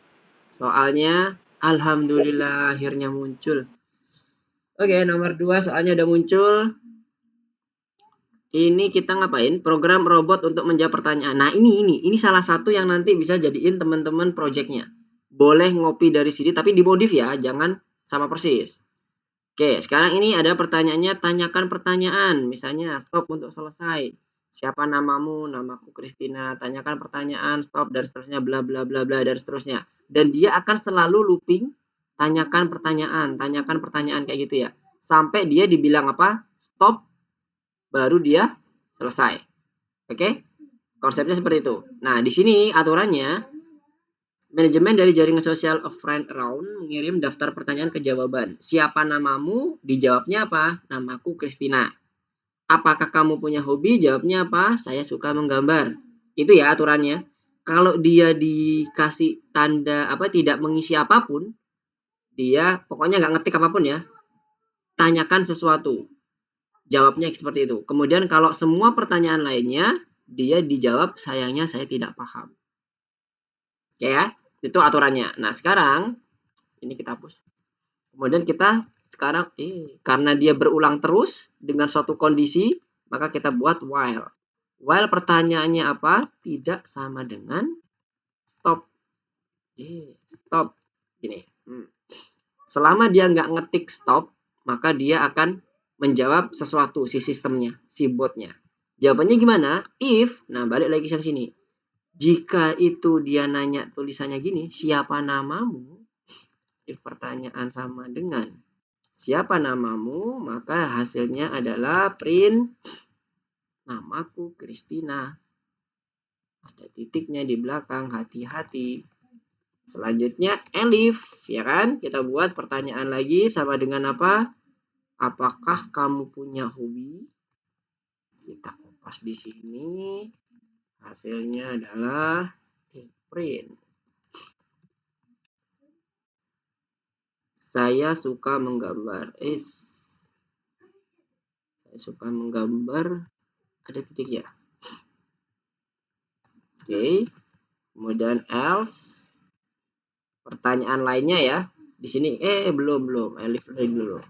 Soalnya, alhamdulillah akhirnya muncul. Oke, nomor 2 soalnya udah muncul. Ini kita ngapain? Program robot untuk menjawab pertanyaan. Nah, ini salah satu yang nanti bisa jadiin teman-teman projectnya. Boleh ngopi dari sini, tapi dimodif ya. Jangan sama persis. Oke, sekarang ini ada pertanyaannya, tanyakan pertanyaan. Misalnya, stop untuk selesai. Siapa namamu? Namaku Christina. Tanyakan pertanyaan, stop, dan seterusnya, bla bla bla bla, dan seterusnya. Dan dia akan selalu looping, tanyakan pertanyaan kayak gitu ya. Sampai dia dibilang apa? Stop, baru dia selesai. Oke? Konsepnya seperti itu. Nah, di sini aturannya, manajemen dari jaringan sosial A Friend Around mengirim daftar pertanyaan ke jawaban. Siapa namamu? Dijawabnya apa? Namaku Christina. Apakah kamu punya hobi? Jawabnya apa? Saya suka menggambar. Itu ya aturannya. Kalau dia dikasih tanda tidak mengisi apapun, dia pokoknya nggak ngetik apapun ya. Tanyakan sesuatu. Jawabnya seperti itu. Kemudian kalau semua pertanyaan lainnya, dia dijawab sayangnya saya tidak paham. Oke ya, itu aturannya. Nah sekarang, ini kita hapus. Kemudian kita sekarang, karena dia berulang terus dengan suatu kondisi, maka kita buat while. While pertanyaannya apa? Tidak sama dengan stop. Stop. Gini. Selama dia nggak ngetik stop, maka dia akan menjawab sesuatu si sistemnya, si botnya. Jawabannya gimana? If, nah balik lagi ke sini. Jika itu dia nanya tulisannya gini, siapa namamu? If pertanyaan sama dengan siapa namamu, maka hasilnya adalah print namaku Christina. Ada titiknya di belakang, hati-hati. Selanjutnya elif, ya kan? Kita buat pertanyaan lagi sama dengan apa? Apakah kamu punya hobi? Kita kopas di sini. Hasilnya adalah print. Saya suka menggambar. Saya suka menggambar. Ada titik ya. Oke. Kemudian else. Pertanyaan lainnya ya. Di sini belum elif dulu.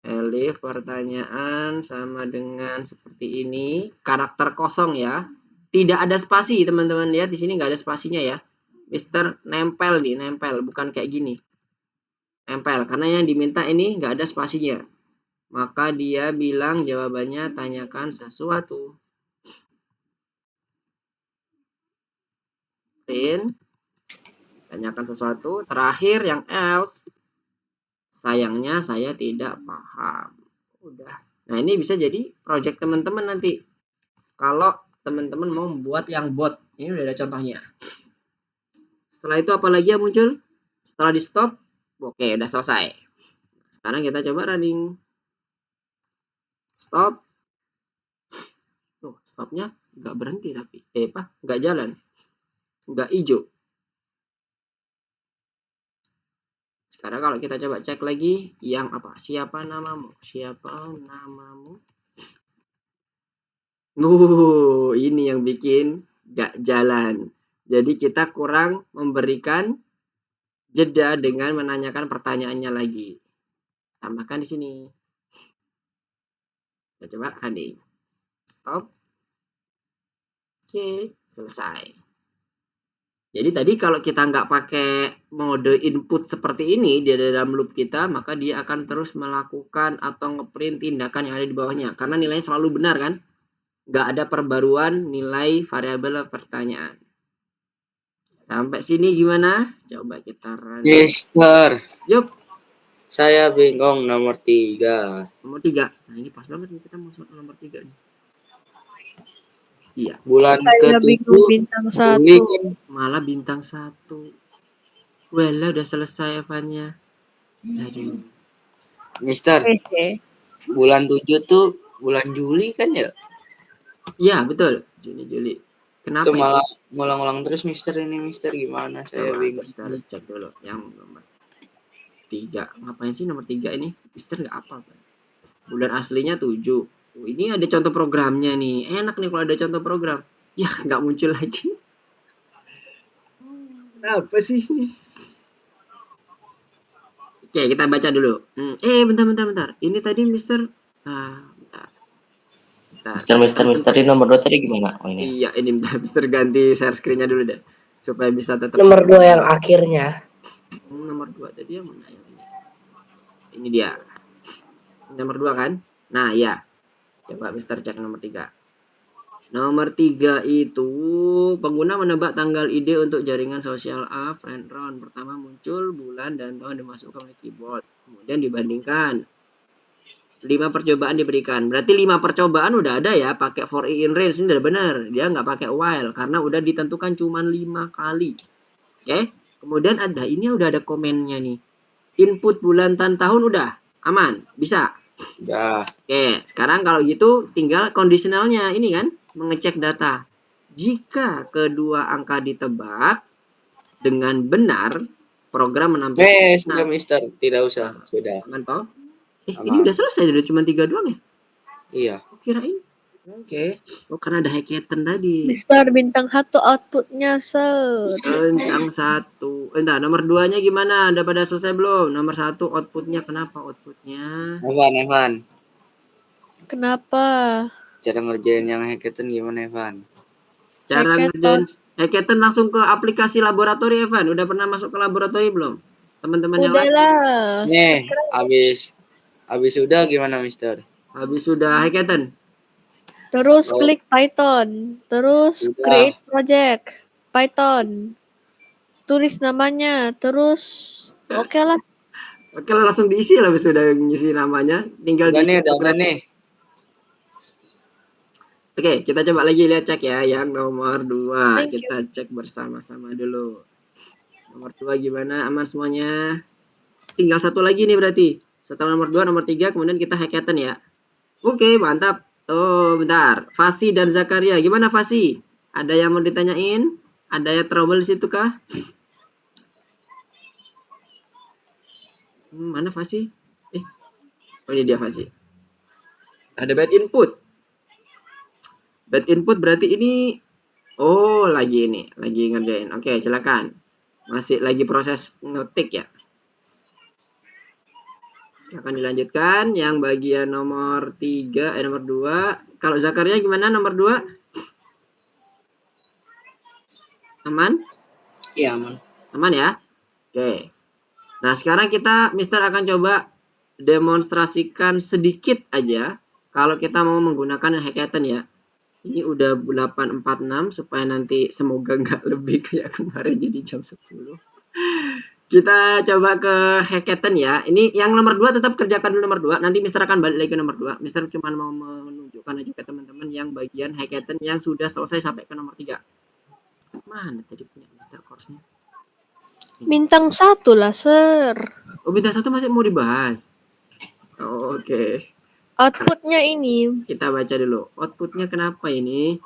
Elif pertanyaan sama dengan seperti ini. Karakter kosong ya. Tidak ada spasi, teman-teman. Lihat di sini nggak ada spasinya ya. Mister nempel nih, nempel. Bukan kayak gini. Nempel. Karena yang diminta ini nggak ada spasinya. Maka dia bilang jawabannya tanyakan sesuatu. Print. Tanyakan sesuatu. Terakhir yang else. Sayangnya saya tidak paham. Udah. Nah, ini bisa jadi project teman-teman nanti. Kalau teman-teman mau membuat yang bot. Ini udah ada contohnya. Setelah itu apa lagi yang muncul? Setelah di stop. Oke, udah selesai. Sekarang kita coba running. Stop. Tuh, stopnya nggak berhenti tapi. Nggak jalan. Nggak hijau. Sekarang kalau kita coba cek lagi yang apa? Siapa namamu? Siapa namamu? Ini yang bikin nggak jalan. Jadi kita kurang memberikan jeda dengan menanyakan pertanyaannya lagi. Tambahkan di sini. Kita coba running. Stop. Oke, selesai. Jadi tadi kalau kita nggak pakai mode input seperti ini di dalam loop kita, maka dia akan terus melakukan atau ngeprint tindakan yang ada di bawahnya. Karena nilainya selalu benar kan? Nggak ada perbaruan nilai variabel pertanyaan. Sampai sini gimana? Coba kita run. Mister, Yup, saya bingung nomor 3. nomor 3. Nah ini pas banget nih kita masuk ke nomor 3 nih. Iya, Bulan Saya bingung ke-7 bintang Juli 1. kan? malah bintang 1. Well, udah selesai Evannya. Aduh. Mister, bulan 7 tuh bulan Juli kan ya? Iya, betul. Juli. Kenapa Itu malah ngulang-ulang terus Mister ini, Mister gimana? Saya Coba bingung. Mister cek dulu yang nomor 3. Ngapain sih nomor 3 ini? Mister nggak apa. Bulan aslinya 7. Ini ada contoh programnya nih. Enak nih kalau ada contoh program. Ya, nggak muncul lagi. Kenapa sih? Oke, kita baca dulu. Bentar. Ini tadi Mister. Bentar. Mister, ini nomor 2 tadi gimana? Oh ini. Iya, ini Mister ganti share screen-nya dulu deh. Supaya bisa tetap. Nomor 2 yang akhirnya. Nomor 2 tadi yang mana yang ini? Ini dia. Nomor 2 kan? Nah, ya. Coba Mister cek nomor 3. Nomor 3 itu pengguna menebak tanggal ide untuk jaringan sosial A friend round. Pertama muncul bulan dan tahun dimasukkan oleh keyboard. Kemudian dibandingkan. 5 percobaan diberikan. Berarti 5 percobaan udah ada ya pakai for i in range. Ini udah benar. Dia nggak pakai while karena udah ditentukan cuma 5 kali. Oke. Kemudian ini udah ada komennya nih. Input bulan dan tahun udah aman. Bisa. Udah. Oke, sekarang kalau gitu tinggal kondisionalnya ini kan, mengecek data. Jika kedua angka ditebak dengan benar, program menampilkan. Sudah Mister, tidak usah, sudah. Aman toh? Ini udah selesai, udah cuma 3 doang ya? Iya. Kirain. Oke. Oh, karena ada hackathon tadi. Mister bintang 1 outputnya Bintang 1. Entar, nomor 2-nya gimana? Udah pada selesai belum? Nomor 1 outputnya kenapa outputnya? Evan. Kenapa? Cara ngerjain yang hackathon gimana, Evan? Cara ngerjain hackathon langsung ke aplikasi laboratori, Evan. Udah pernah masuk ke laboratori belum? Teman-teman yang lain? Udahlah. Nih, habis sudah gimana, Mister? Habis sudah hackathon. Terus klik Python. Terus create project. Python. Tulis namanya. Terus oke lah. Oke, langsung diisi lah habis sudah ngisi namanya. Tinggal udah nih. Oke, kita coba lagi lihat cek ya yang nomor 2. Kita cek bersama-sama dulu. Nomor 2 gimana? Aman semuanya? Tinggal satu lagi nih berarti. Setelah nomor 2, nomor 3, kemudian kita hackathon ya. Oke, mantap. Oh, bentar. Fasi dan Zakaria. Gimana Fasi? Ada yang mau ditanyain? Ada yang trouble di situ kah? Mana Fasi? Oh ini dia Fasi. Ada bad input. Bad input berarti ini. Oh, lagi ngerjain. Oke, silakan. Masih lagi proses ngetik ya. Akan dilanjutkan yang bagian nomor 3, nomor 2. Kalau Zakaria gimana nomor 2? Aman? Iya, aman. Aman ya? Oke. Nah, sekarang Mister akan coba demonstrasikan sedikit aja kalau kita mau menggunakan hackathon ya. Ini udah 8.46 supaya nanti semoga nggak lebih kayak kemarin jadi jam 10. Kita coba ke hackathon ya. Ini yang nomor 2 tetap kerjakan dulu nomor 2. Nanti Mister akan balik lagi ke nomor 2. Mister cuma mau menunjukkan aja ke teman-teman yang bagian hackathon yang sudah selesai sampai ke nomor 3. Mana tadi punya Mister course-nya? Bintang 1 lah, Sir. Oh, bintang 1 masih mau dibahas. Oh, oke. Outputnya ini. Kita baca dulu. Outputnya kenapa ini?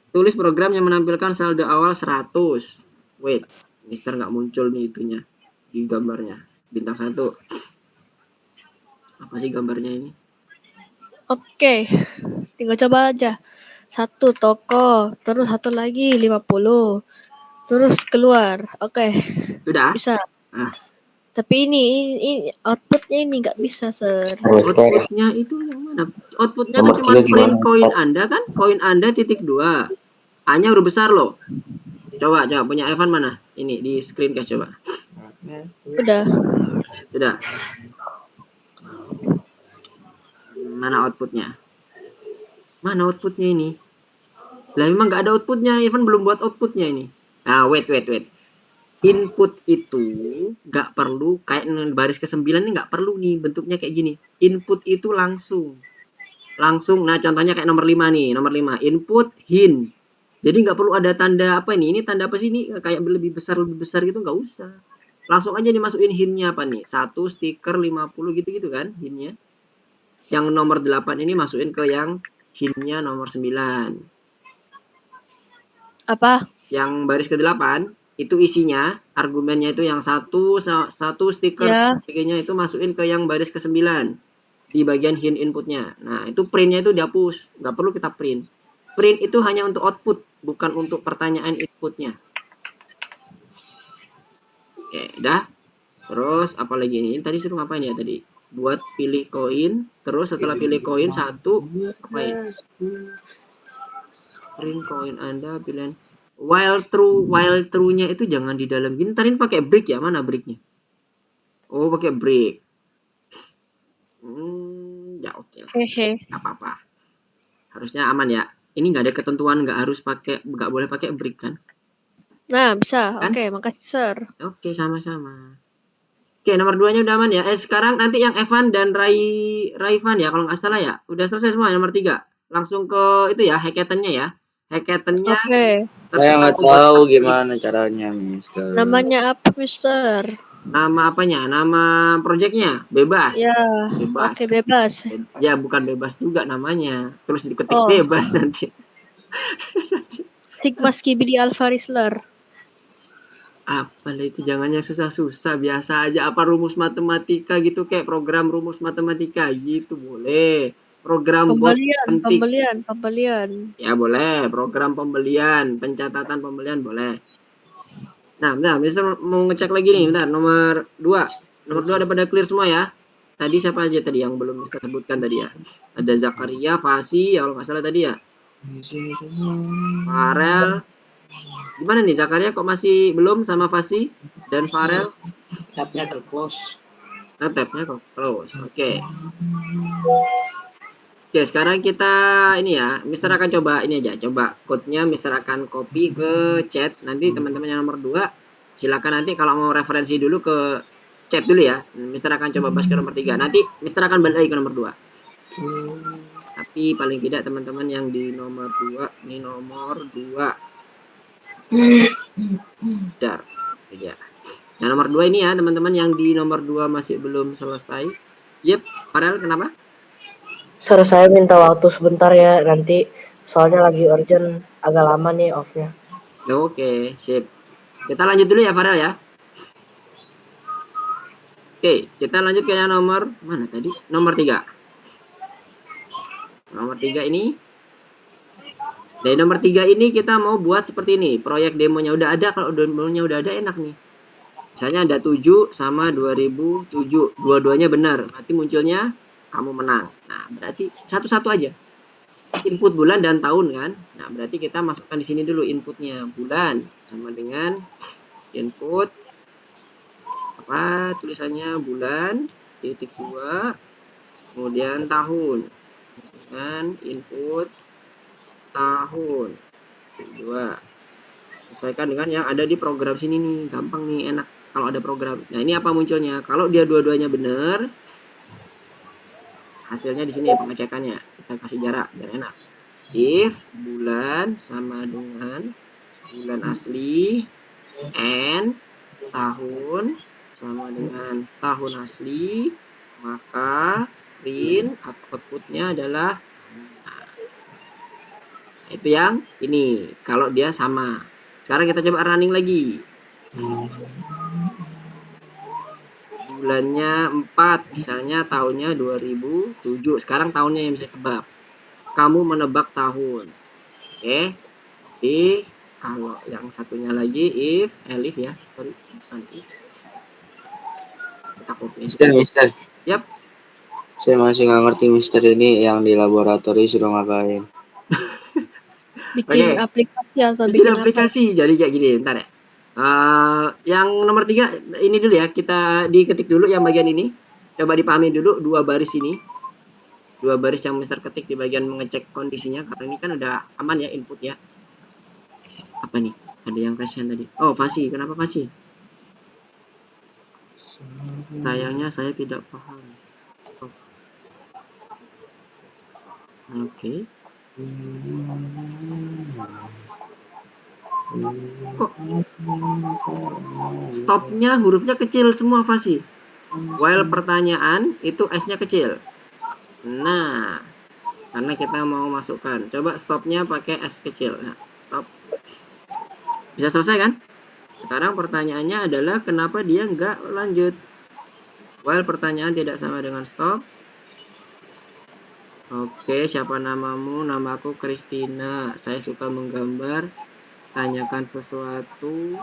Tulis program yang menampilkan saldo awal 100. Wait, Mister nggak muncul nih itunya di gambarnya. Bintang 1. Apa sih gambarnya ini? Oke. Tinggal coba aja. 1 toko, terus satu lagi 50. Terus keluar. Oke. Sudah? Bisa. Ah. Tapi ini outputnya ini nggak bisa, Sir. Outputnya itu yang mana? Outputnya Nomor kan cuma 3 print gimana, koin Mister? Anda kan? Koin Anda -2. A-nya huruf besar loh. Coba punya Evan mana? Ini di screencast coba. Udah. Sudah. Mana outputnya? Mana outputnya ini? Lah memang nggak ada outputnya. Evan belum buat outputnya ini. Ah, wait. Input itu nggak perlu kayak baris ke-9 ini nggak perlu nih bentuknya kayak gini. Input itu langsung. Nah contohnya kayak nomor 5 nih. Nomor 5 input hin. Jadi nggak perlu ada tanda apa nih. Ini tanda apa sih ini kayak lebih besar gitu nggak usah. Langsung aja dimasukin hinnya apa nih. 1 stiker 50 gitu kan hinnya. Yang nomor 8 ini masukin ke yang hinnya nomor 9. Apa? Yang baris ke-8 itu isinya argumennya itu yang satu stiker Ya. sebagainya itu masukin ke yang baris ke-9 di bagian hint inputnya. Nah itu printnya itu dihapus, nggak perlu kita print. Print itu hanya untuk output, bukan untuk pertanyaan inputnya. Oke, udah. Terus apa lagi ini? Tadi suruh ngapain ya tadi? Buat pilih koin, terus setelah pilih koin 1 apain? Print koin Anda pilihan while true-nya itu jangan di dalam gini. Tarin pakai break ya, mana breaknya? Oh, pakai break. Ya oke lah. Hehe. Nggak apa-apa. Harusnya aman ya. Ini nggak ada ketentuan nggak boleh pakai break kan? Nah, bisa. Kan? Oke, makasih, Sir. Oke, sama-sama. Oke, nomor 2-nya udah aman ya. Sekarang nanti yang Evan dan Raivan ya, kalau nggak salah ya. Udah selesai semua nomor 3. Langsung ke itu ya, hackathon-nya ya. Hackathon-nya Oke. Saya nggak tahu gimana caranya, Mister. Namanya apa, Mister? Nama apanya? Nama projectnya? Bebas. Ya. Bebas. Oke, bebas. Ya, bukan bebas juga namanya. Terus diketik Oh. bebas nanti. Sigma Skibidi Alpha Risler. Apalah itu, jangan yang susah-susah, biasa aja. Apa rumus matematika gitu, kayak program rumus matematika gitu boleh. Program buat penting. Pembelian. Ya boleh, program pembelian, pencatatan pembelian boleh. Nah, bentar, Mister mau ngecek lagi nih, bentar. Nomor 2. Nomor 2 udah pada clear semua ya. Tadi siapa aja tadi yang belum Mister sebutkan tadi ya? Ada Zakaria, Fasi, ya kalau nggak salah tadi ya. Farel. Gimana nih Zakaria kok masih belum sama Fasi dan Farel? Tabnya ke close. Tabnya kok close. Oke. Oke, sekarang kita ini ya, Mister akan coba ini aja, coba code-nya Mister akan copy ke chat. Nanti teman-teman yang nomor 2 silakan nanti kalau mau referensi dulu ke chat dulu ya. Mister akan coba bahas ke nomor 3. Nanti Mister akan balik lagi ke nomor 2. Tapi paling tidak teman-teman yang di nomor 2, ini nomor 2. Dar. Ya. Nah, nomor 2 ini ya, teman-teman yang di nomor 2 masih belum selesai. Yep, Farel kenapa? Sir, saya minta waktu sebentar ya, nanti soalnya lagi urgent, agak lama nih off-nya. Oke, sip. Kita lanjut dulu ya Farel ya. Oke, kita lanjut ke yang nomor mana tadi? Nomor 3. Nomor 3 ini. Dari nomor 3 ini kita mau buat seperti ini. Proyek demonya udah ada, kalau demonya udah ada enak nih. Misalnya ada 7 sama 2007. Dua-duanya benar. Berarti munculnya kamu menang. Nah, berarti satu-satu aja. Input bulan dan tahun kan. Nah, berarti kita masukkan di sini dulu inputnya. Bulan sama dengan input apa tulisannya bulan titik 2, kemudian tahun dengan input tahun 2. Sesuaikan dengan yang ada di program sini nih, gampang nih, enak kalau ada program. Nah, ini apa munculnya? Kalau dia dua-duanya benar, hasilnya di sini ya pengecekannya. Kita kasih jarak biar enak. If bulan sama dengan bulan asli and tahun sama dengan tahun asli, maka print atau outputnya adalah itu yang ini kalau dia sama. Sekarang kita coba running lagi. Bulannya 4, misalnya tahunnya 2007. Sekarang tahunnya yang bisa tebak. Kamu menebak tahun. Oke. Jadi kalau yang satunya lagi elif ya, sorry, bukan if. Kita copy. Mister. Yap. Saya masih nggak ngerti Mister ini yang di laboratorium sudah ngapain. Bikin Oke. aplikasi atau Bikin bikin apa? aplikasi. Jadi kayak gini, ntar ya. Yang nomor 3 ini dulu ya, kita diketik dulu yang bagian ini. Coba dipahami dulu 2 baris ini. 2 baris yang Mister ketik di bagian mengecek kondisinya, karena ini kan udah aman ya input ya. Apa nih? Ada yang kasihan tadi. Oh, Fasi. Kenapa Fasi? Sayangnya saya tidak paham. Stop. Oke. Kok stopnya hurufnya kecil semua Fasi? While pertanyaan itu S-nya kecil. Nah, karena kita mau masukkan. Coba stopnya pakai S kecil. Nah, stop. Bisa selesai kan? Sekarang pertanyaannya adalah kenapa dia nggak lanjut? While pertanyaan tidak sama dengan stop. Oke, siapa namamu? Namaku Christina. Saya suka menggambar. Tanyakan sesuatu.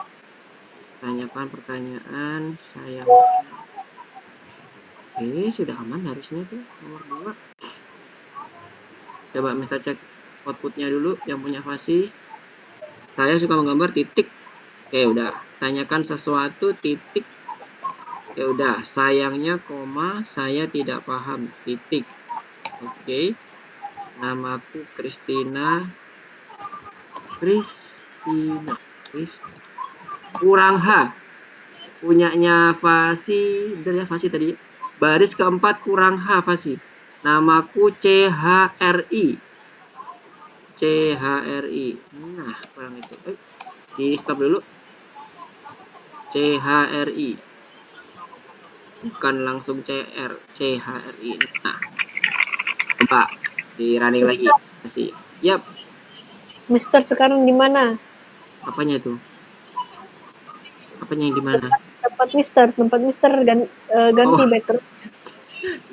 Tanyakan pertanyaan. Saya. Oke, sudah aman harusnya tuh nomor 2. Coba Mister cek outputnya dulu yang punya Fasi. Saya suka menggambar titik. Oke, udah. Tanyakan sesuatu titik. Ya udah, sayangnya koma, saya tidak paham titik. Oke. Namaku Christina. Kurang H. Punyanya Fasi, bener ya Fasi tadi. Baris keempat kurang H Fasi. Namaku CHRI. CHRI. Nah, kurang itu. Di stop dulu. CHRI. Bukan langsung CR, CHRI. Nah, coba di running lagi. Kasih. Yap. Mister sekarang di mana? Apanya itu? Apanya yang di mana? Tempat Mister ganti background.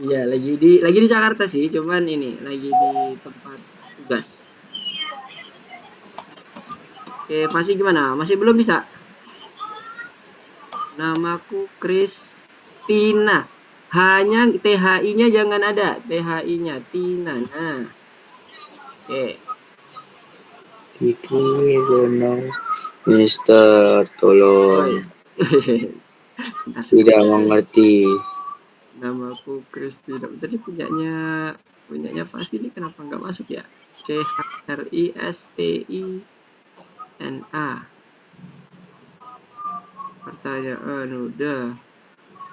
Iya, lagi di Jakarta sih, cuman ini lagi di tempat tugas. Oke, Fasi gimana? Masih belum bisa? Namaku Christina. Hanya THI-nya jangan ada. THI-nya Tina. Nah. Oke. Mister, tolong. Sebentar. Tidak mengerti. Namaku Christina. Tadi punyanya Fasi ini kenapa nggak masuk ya? CHRISTINA. Pertanyaan udah.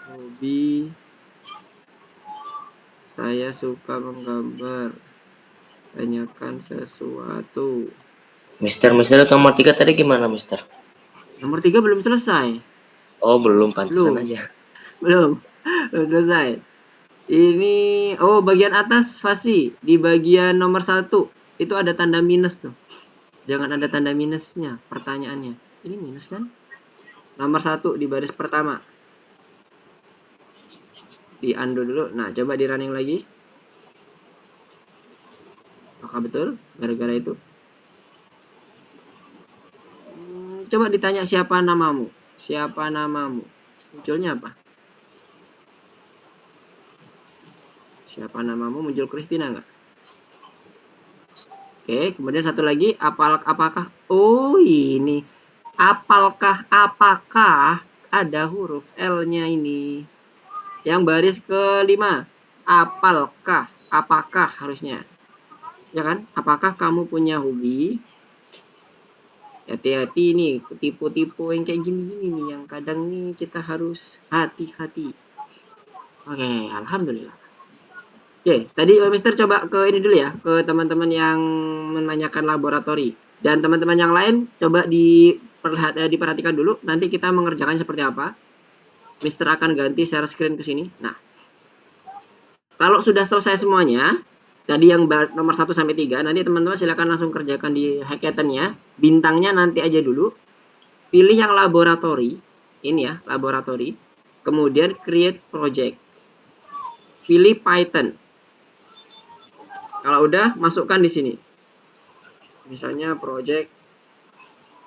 Hobi. Saya suka menggambar. Tanyakan sesuatu. Mister nomor 3 tadi gimana Mister? Nomor 3 belum selesai. Oh belum, pantesan Belum. aja. Belum selesai. Ini bagian atas Fasi. Di bagian nomor 1 itu ada tanda minus tuh. Jangan ada tanda minusnya pertanyaannya. Ini minus kan? Nomor 1 di baris pertama. Di undo dulu. Nah, coba di running lagi. Apakah betul? Gara-gara itu. Coba ditanya siapa namamu. Siapa namamu? Munculnya apa? Siapa namamu? Muncul Christina nggak? Oke, kemudian satu lagi, apakah? Oh, ini. Apakah ada huruf L-nya ini? Yang baris kelima. Apakah harusnya. Ya kan? Apakah kamu punya hobi? Hati-hati nih, tipu-tipu yang kayak gini-gini nih, yang kadang nih kita harus hati-hati. Oke, alhamdulillah. Oke, tadi Mister coba ke ini dulu ya, ke teman-teman yang menanyakan laboratori. Dan teman-teman yang lain coba diperhatikan dulu, nanti kita mengerjakan seperti apa. Mister akan ganti share screen ke sini. Nah, kalau sudah selesai semuanya, tadi yang nomor 1 sampai 3, nanti teman-teman silakan langsung kerjakan di hackathon-nya. Bintangnya nanti aja dulu. Pilih yang laboratori. Ini ya, laboratori. Kemudian create project. Pilih Python. Kalau udah, masukkan di sini. Misalnya project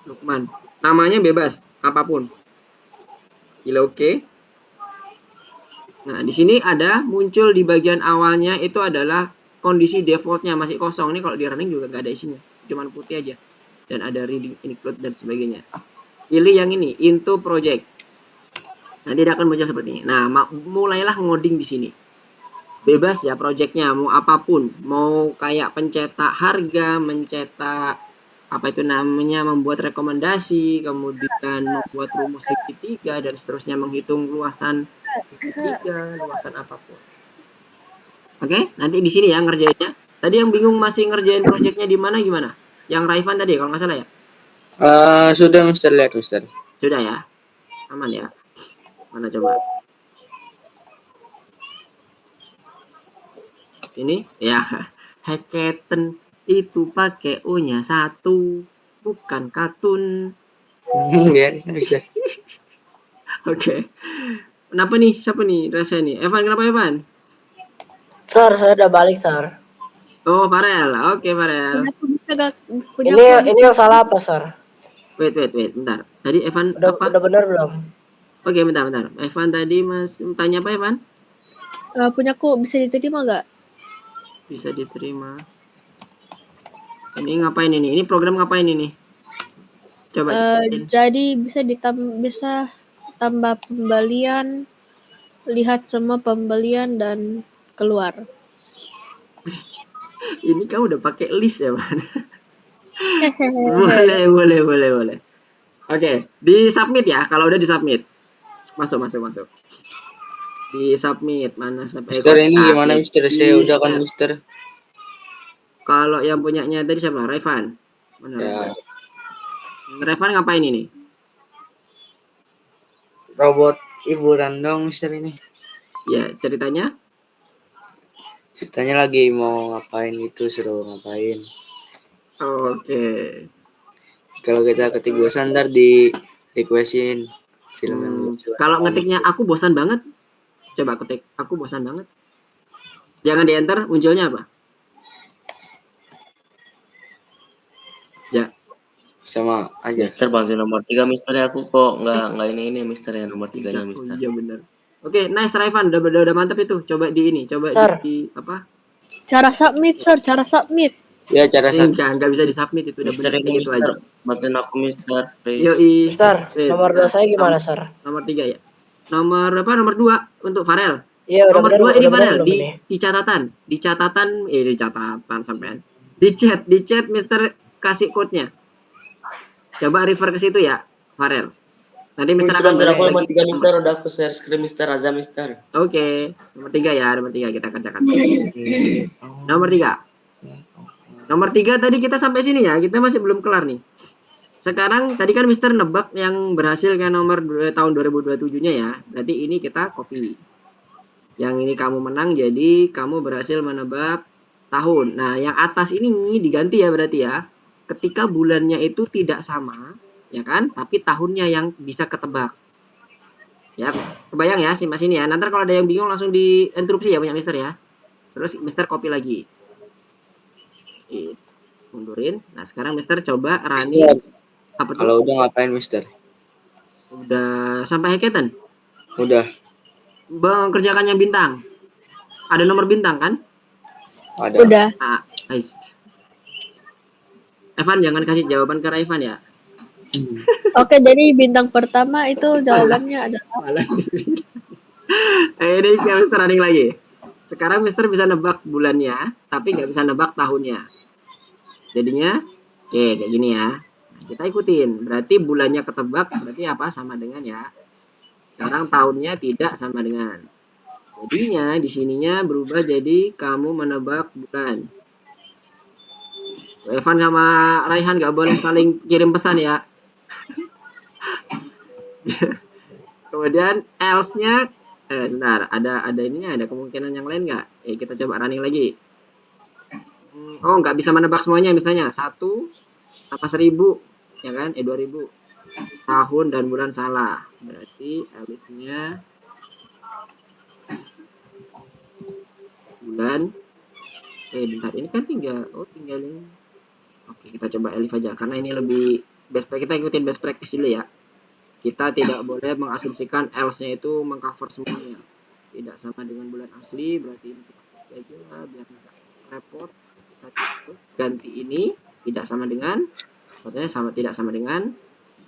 Lukman. Namanya bebas, apapun. Pilih oke. Nah, di sini ada muncul di bagian awalnya itu adalah kondisi defaultnya masih kosong. Ini kalau di running juga nggak ada isinya, cuman putih aja. Dan ada reading include dan sebagainya. Pilih yang ini, into project. Nanti dia akan muncul seperti ini. Nah, mulailah ngoding di sini. Bebas ya projectnya, mau apapun. Mau kayak pencetak harga, mencetak apa itu namanya, membuat rekomendasi, kemudian membuat rumus segitiga, dan seterusnya, menghitung luasan segitiga, luasan apapun. Oke, nanti di sini ya ngerjainnya. Tadi yang bingung masih ngerjain projectnya di mana gimana? Yang Raivan tadi kalau nggak salah ya? Sudah Mister, lihat Mister. Sudah ya? Aman ya? Mana coba? Ini ya, hackathon itu pakai O-nya 1, bukan katun. Ya, Mister. Oke. Kenapa nih? Siapa nih? Rasa nih. Evan, kenapa Evan? Sir, saya udah balik, Sir. Oh, Farel. Oke, Farel. Punya aku bisa gak? Punya Ini yang salah apa, Sir? Wait. Bentar. Tadi Evan apa? Udah benar belum? Oke, bentar. Evan tadi Mas tanya apa, Evan? punya aku bisa diterima gak? Bisa diterima. Ini ngapain ini? Ini program ngapain ini? Coba ceritain. Jadi bisa tambah pembelian, lihat semua pembelian dan keluar. Ini kamu udah pakai list ya, Pan? Boleh. Oke, di submit ya. Kalau udah di submit. Masuk. Di submit mana sampai Mister ini gimana Mister? Saya udah kan Mister. Kalau yang punyanya tadi siapa? Revan. Mana Ya. Revan? Revan ngapain ini? Robot hiburan dong Mister ini. Ya, ceritanya? Ceritanya lagi mau ngapain itu, suruh ngapain. Oke. Kalau kita ketik bosan ntar di requestin film yang lucu. Kalau ngetiknya aku bosan banget, coba ketik aku bosan banget. Jangan di enter, munculnya apa? Ya. Sama aja. Mister bantu nomor 3 Mister ya, aku kok nggak ini Mister ya, nomor 3-nya Mister. Iya benar. Oke, nice Raivan, udah mantap itu. Coba di ini, coba Sir. di apa? Cara submit, Sir, cara submit. Ya cara Enggak bisa disubmit itu udah Mister bener ini gitu aja. Mister, bantuin aku Mister, please. Yoi. Mister, Wait, nomor 2 saya gimana, Sir? Nomor 3 ya. Nomor apa? Nomor 2 untuk Farel. Iya, udah Nomor benar. 2 ini Udah benar Farel belum di ini? di catatan sampean. Di chat Mister kasih code-nya. Coba refer ke situ ya, Farel. Nanti Mister akan Mister, balik aku nomor lagi. 3 Mister, udah aku share screen Mister aja Mister. Oke, nomor 3 ya, nomor 3 kita kerjakan. Nomor 3. Nomor 3 tadi kita sampai sini ya, kita masih belum kelar nih. Sekarang tadi kan Mister nebak yang berhasil kayak nomor tahun 2027-nya ya. Berarti ini kita copy. Yang ini kamu menang, jadi kamu berhasil menebak tahun. Nah, yang atas ini diganti ya berarti ya. Ketika bulannya itu tidak sama, ya kan? Tapi tahunnya yang bisa ketebak. Ya, kebayang ya simak sini ya. Nanti kalau ada yang bingung langsung diinterupsi ya punya Mister ya. Terus Mister copy lagi. Mundurin. Nah, sekarang Mister coba running. Apa tuh? Kalau udah ngapain Mister? Udah sampai hackathon? Udah. Mengerjakannya bintang. Ada nomor bintang kan? Ada. Udah. Ah, guys. Evan jangan kasih jawaban ke Evan ya. Oke, jadi bintang pertama itu jawabannya adalah Malah ini Mister running lagi. Sekarang Mister bisa nebak bulannya, tapi nggak bisa nebak tahunnya. Jadinya, oke kayak gini ya. Nah, kita ikutin. Berarti bulannya ketebak, berarti apa? Sama dengan ya. Sekarang tahunnya tidak sama dengan. Jadinya di sininya berubah jadi kamu menebak bulan. Evan sama Raihan nggak boleh saling kirim pesan ya. Kemudian else-nya sebentar, ada ininya, ada kemungkinan yang lain nggak? Kita coba running lagi. Oh, nggak bisa menebak semuanya, misalnya 1 sama 1000, ya kan? 2000. Tahun dan bulan salah. Berarti else-nya bulan. Bentar, ini kan tinggal ini. Oke, kita coba elif aja karena ini lebih best practice. Kita ikutin best practice dulu ya. Kita tidak boleh mengasumsikan else-nya itu mengcover semuanya. Tidak sama dengan bulan asli, berarti ini kita copy aja biar tidak repot. Kita ganti ini tidak sama dengan, maksudnya tidak sama dengan.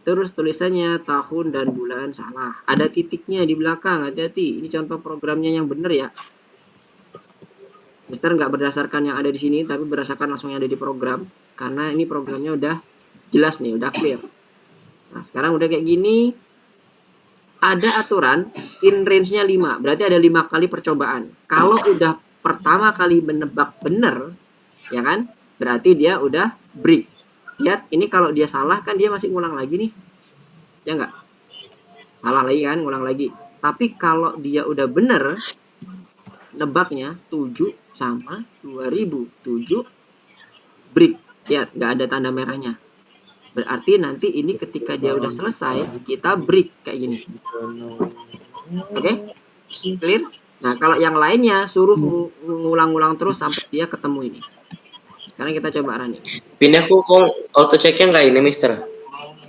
Terus tulisannya tahun dan bulan salah. Ada titiknya di belakang, hati-hati. Ini contoh programnya yang benar ya. Mister nggak berdasarkan yang ada di sini, tapi berdasarkan langsung yang ada di program. Karena ini programnya udah jelas nih, udah clear. Nah, sekarang udah kayak gini. Ada aturan in range-nya 5. Berarti ada 5 kali percobaan. Kalau udah pertama kali menebak bener, ya kan? Berarti dia udah break. Lihat, ini kalau dia salah kan dia masih ngulang lagi nih. Ya nggak? Salah lagi kan, ngulang lagi. Tapi kalau dia udah bener, nebaknya 7 sama 2000. 7 break. Lihat, nggak ada tanda merahnya. Berarti nanti ini ketika dia udah selesai, kita break kayak gini. Oke? Clear? Nah, kalau yang lainnya suruh ngulang-ngulang terus sampai dia ketemu ini. Sekarang kita coba running. Pinnya aku kok auto checknya nggak ini Mister.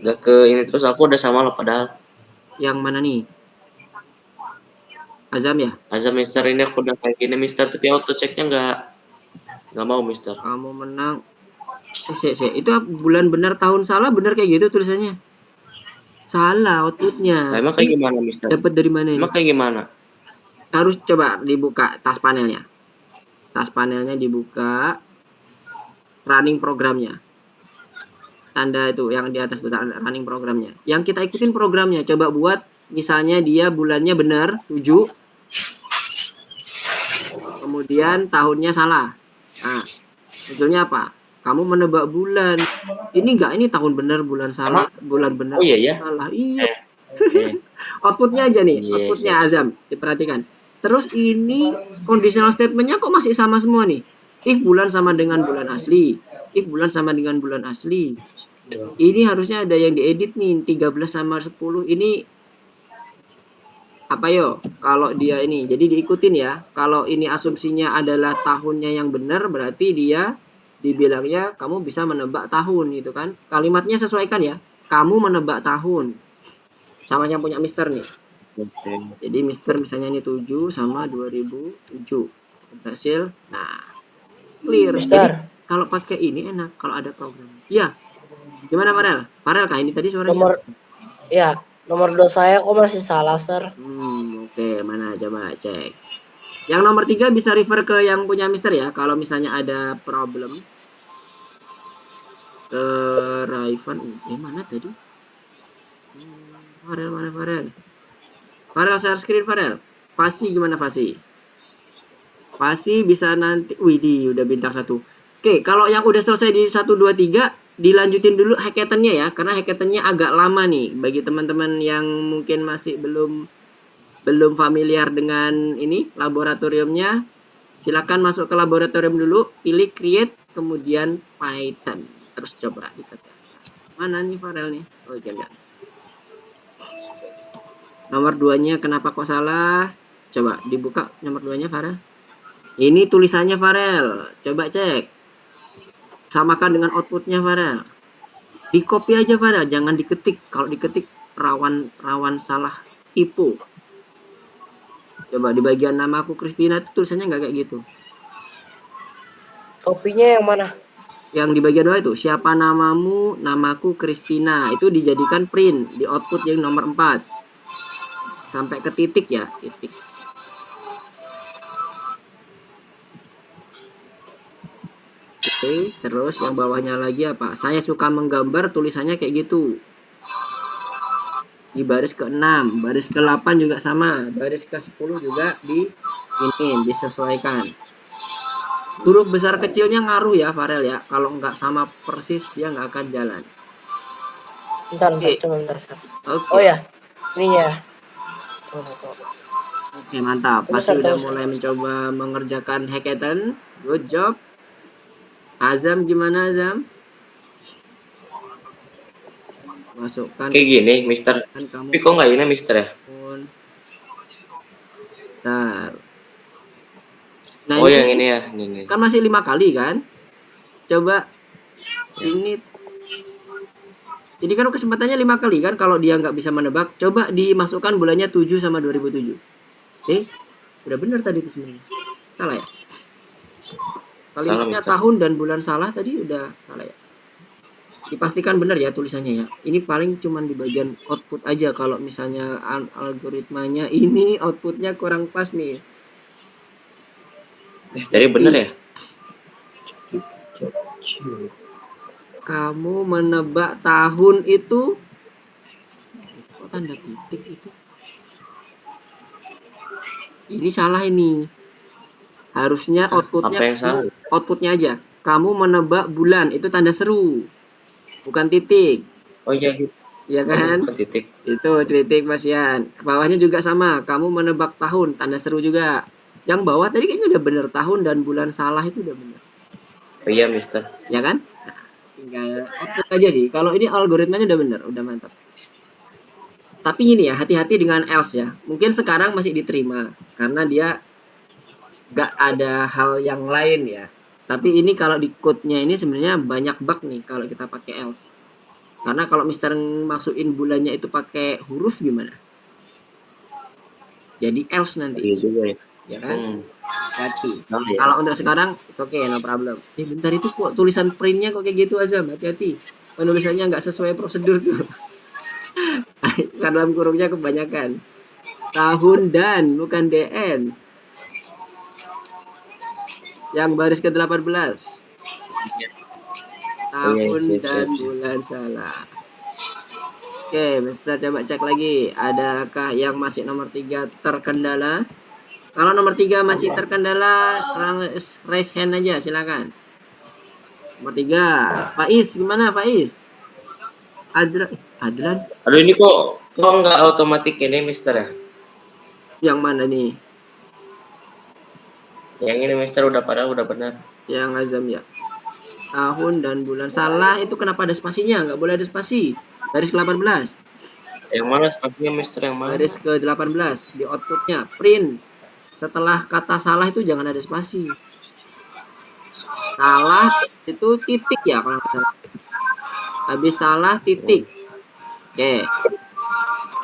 Nggak ke ini terus aku udah sama loh padahal. Yang mana nih? Azam ya? Azam Mister ini aku udah kayak gini Mister tapi auto checknya nggak mau Mister. Kamu menang. Itu bulan benar tahun salah benar kayak gitu tulisannya. Salah outputnya. Nah, emang kayak gimana Mister? Dapat dari mana ini? Emang kayak gimana? Harus coba dibuka tas panelnya. Tas panelnya dibuka. Running programnya. Tanda itu yang di atas itu running programnya. Yang kita ikutin programnya. Coba buat misalnya dia bulannya benar 7. Kemudian tahunnya salah. Nah, munculnya apa? Kamu menebak bulan. Ini enggak, ini tahun benar, bulan salah, bulan benar. Oh iya ya. Salah. Iya. Okay. Outputnya aja nih, Yes, outputnya yes. Azam, diperhatikan. Terus ini conditional statementnya kok masih sama semua nih? If bulan sama dengan bulan asli. If bulan sama dengan bulan asli. Ini harusnya ada yang diedit nih, 13 sama 10. Ini apa yo? Kalau dia ini, jadi diikutin ya. Kalau ini asumsinya adalah tahunnya yang benar, berarti dia dibilangnya kamu bisa menebak tahun gitu kan. Kalimatnya sesuaikan ya. Kamu menebak tahun. Sama yang punya Mister nih. Okay. Jadi Mister misalnya ini 7 sama 2007. Berhasil. Nah, clear. Mister. Jadi kalau pakai ini enak kalau ada program. Iya. Gimana Farel? Farel kah ini tadi suaranya? Nomor 2 saya kok masih salah, Sir. Oke, mana coba cek. Yang nomor 3 bisa refer ke yang punya Mister ya. Kalau misalnya ada problem. Ke Raivan. Mana tadi? Farel, mana Farel? Farel share screen Farel. Fasi gimana Fasi? Fasi bisa nanti. Widih, udah bintang 1. Oke, kalau yang udah selesai di 1, 2, 3, dilanjutin dulu hackathon-nya ya. Karena hackathon-nya agak lama nih. Bagi teman-teman yang mungkin masih belum familiar dengan ini, laboratoriumnya. Silakan masuk ke laboratorium dulu. Pilih create, kemudian Python. Terus coba ditekan. Mana nih Farel nih? Oh, jangan. Nomor 2-nya kenapa kok salah? Coba dibuka nomor 2-nya Farel. Ini tulisannya Farel. Coba cek. Samakan dengan outputnya Farel. Di copy aja Farel, jangan diketik. Kalau diketik rawan salah tipu. Coba di bagian namaku Kristina itu tulisannya nggak kayak gitu. Kopinya yang mana? Yang di bagian bawah itu, siapa namamu, namaku Kristina. Itu dijadikan print di output yang nomor 4. Sampai ke titik ya, titik. Oke, terus yang bawahnya lagi apa? Saya suka menggambar, tulisannya kayak gitu. Di baris ke-6, baris ke-8 juga sama, baris ke-10 juga disesuaikan. Huruf besar kecilnya ngaruh ya, Farel ya. Kalau nggak sama persis, dia nggak akan jalan. Bentar, Oke. cuma bentar. Oke. Oh ya, ininya. Oke, mantap. Tunggu, Pasti Sar, udah tunggu, Sar. mulai mencoba mengerjakan hackathon. Good job. Azam gimana, Azam? Masukkan Kayak gini, Mister. kan kamu. Tapi kok nggak ini, Mister ya? Bentar. Nah, Oh, yang ini ya, ini. kan masih 5 kali kan? Coba ini. Jadi kan kesempatannya 5 kali kan kalau dia nggak bisa menebak. Coba dimasukkan bulannya 7 sama 2007. Udah benar tadi itu sebenarnya. Salah ya? Kalimatnya tahun dan bulan salah tadi udah salah ya? Dipastikan benar ya tulisannya ya. Ini paling cuman di bagian output aja. Kalau misalnya algoritmanya ini outputnya kurang pas nih. Tadi bener ya? Kamu menebak tahun itu, kok tanda titik itu? Ini salah ini. Harusnya outputnya Apa yang salah? Outputnya aja. Kamu menebak bulan itu tanda seru, bukan titik. Oh iya gitu. Ya kan? Titik. Itu titik Mas Yan. Bawahnya juga sama. Kamu menebak tahun, tanda seru juga. Yang bawah tadi kayaknya udah bener, tahun dan bulan salah itu udah bener. Oh iya, Mister. Ya kan? Nah, tinggal output aja sih. Kalau ini algoritmanya udah bener, udah mantap. Tapi ini ya, hati-hati dengan else ya. Mungkin sekarang masih diterima karena dia gak ada hal yang lain ya. Tapi ini kalau di code-nya ini sebenarnya banyak bug nih kalau kita pakai else. Karena kalau Mister masukin bulannya itu pakai huruf gimana? Jadi else nanti. Iya juga ya. Ya kan? Hati-hati. Oh, iya. Kalau untuk sekarang, oke, no problem. Bentar itu kok tulisan printnya kok kayak gitu Azam, hati-hati. Penulisannya nggak sesuai prosedur tuh. Dalam kurungnya kebanyakan. Tahun dan, bukan DN. Yang baris ke-18. Tahun dan bulan salah. Oke, Mister coba cek lagi. Adakah yang masih nomor 3 terkendala? Kalau nomor 3 masih terkendala, raise hand aja, silakan. Nomor 3, Faiz, gimana Faiz? Adlan? Aduh, ini kok nggak otomatis ini, Mister ya? Yang mana nih? Yang ini, Mister, udah benar. Yang Azam ya. Tahun dan bulan salah itu kenapa ada spasinya? Nggak boleh ada spasi. Baris ke-18. Yang mana spasinya, Mister? Yang mana? Baris ke-18 di outputnya print. Setelah kata salah itu jangan ada spasi. Salah itu titik ya kalau nggak salah. Habis salah titik. Oke.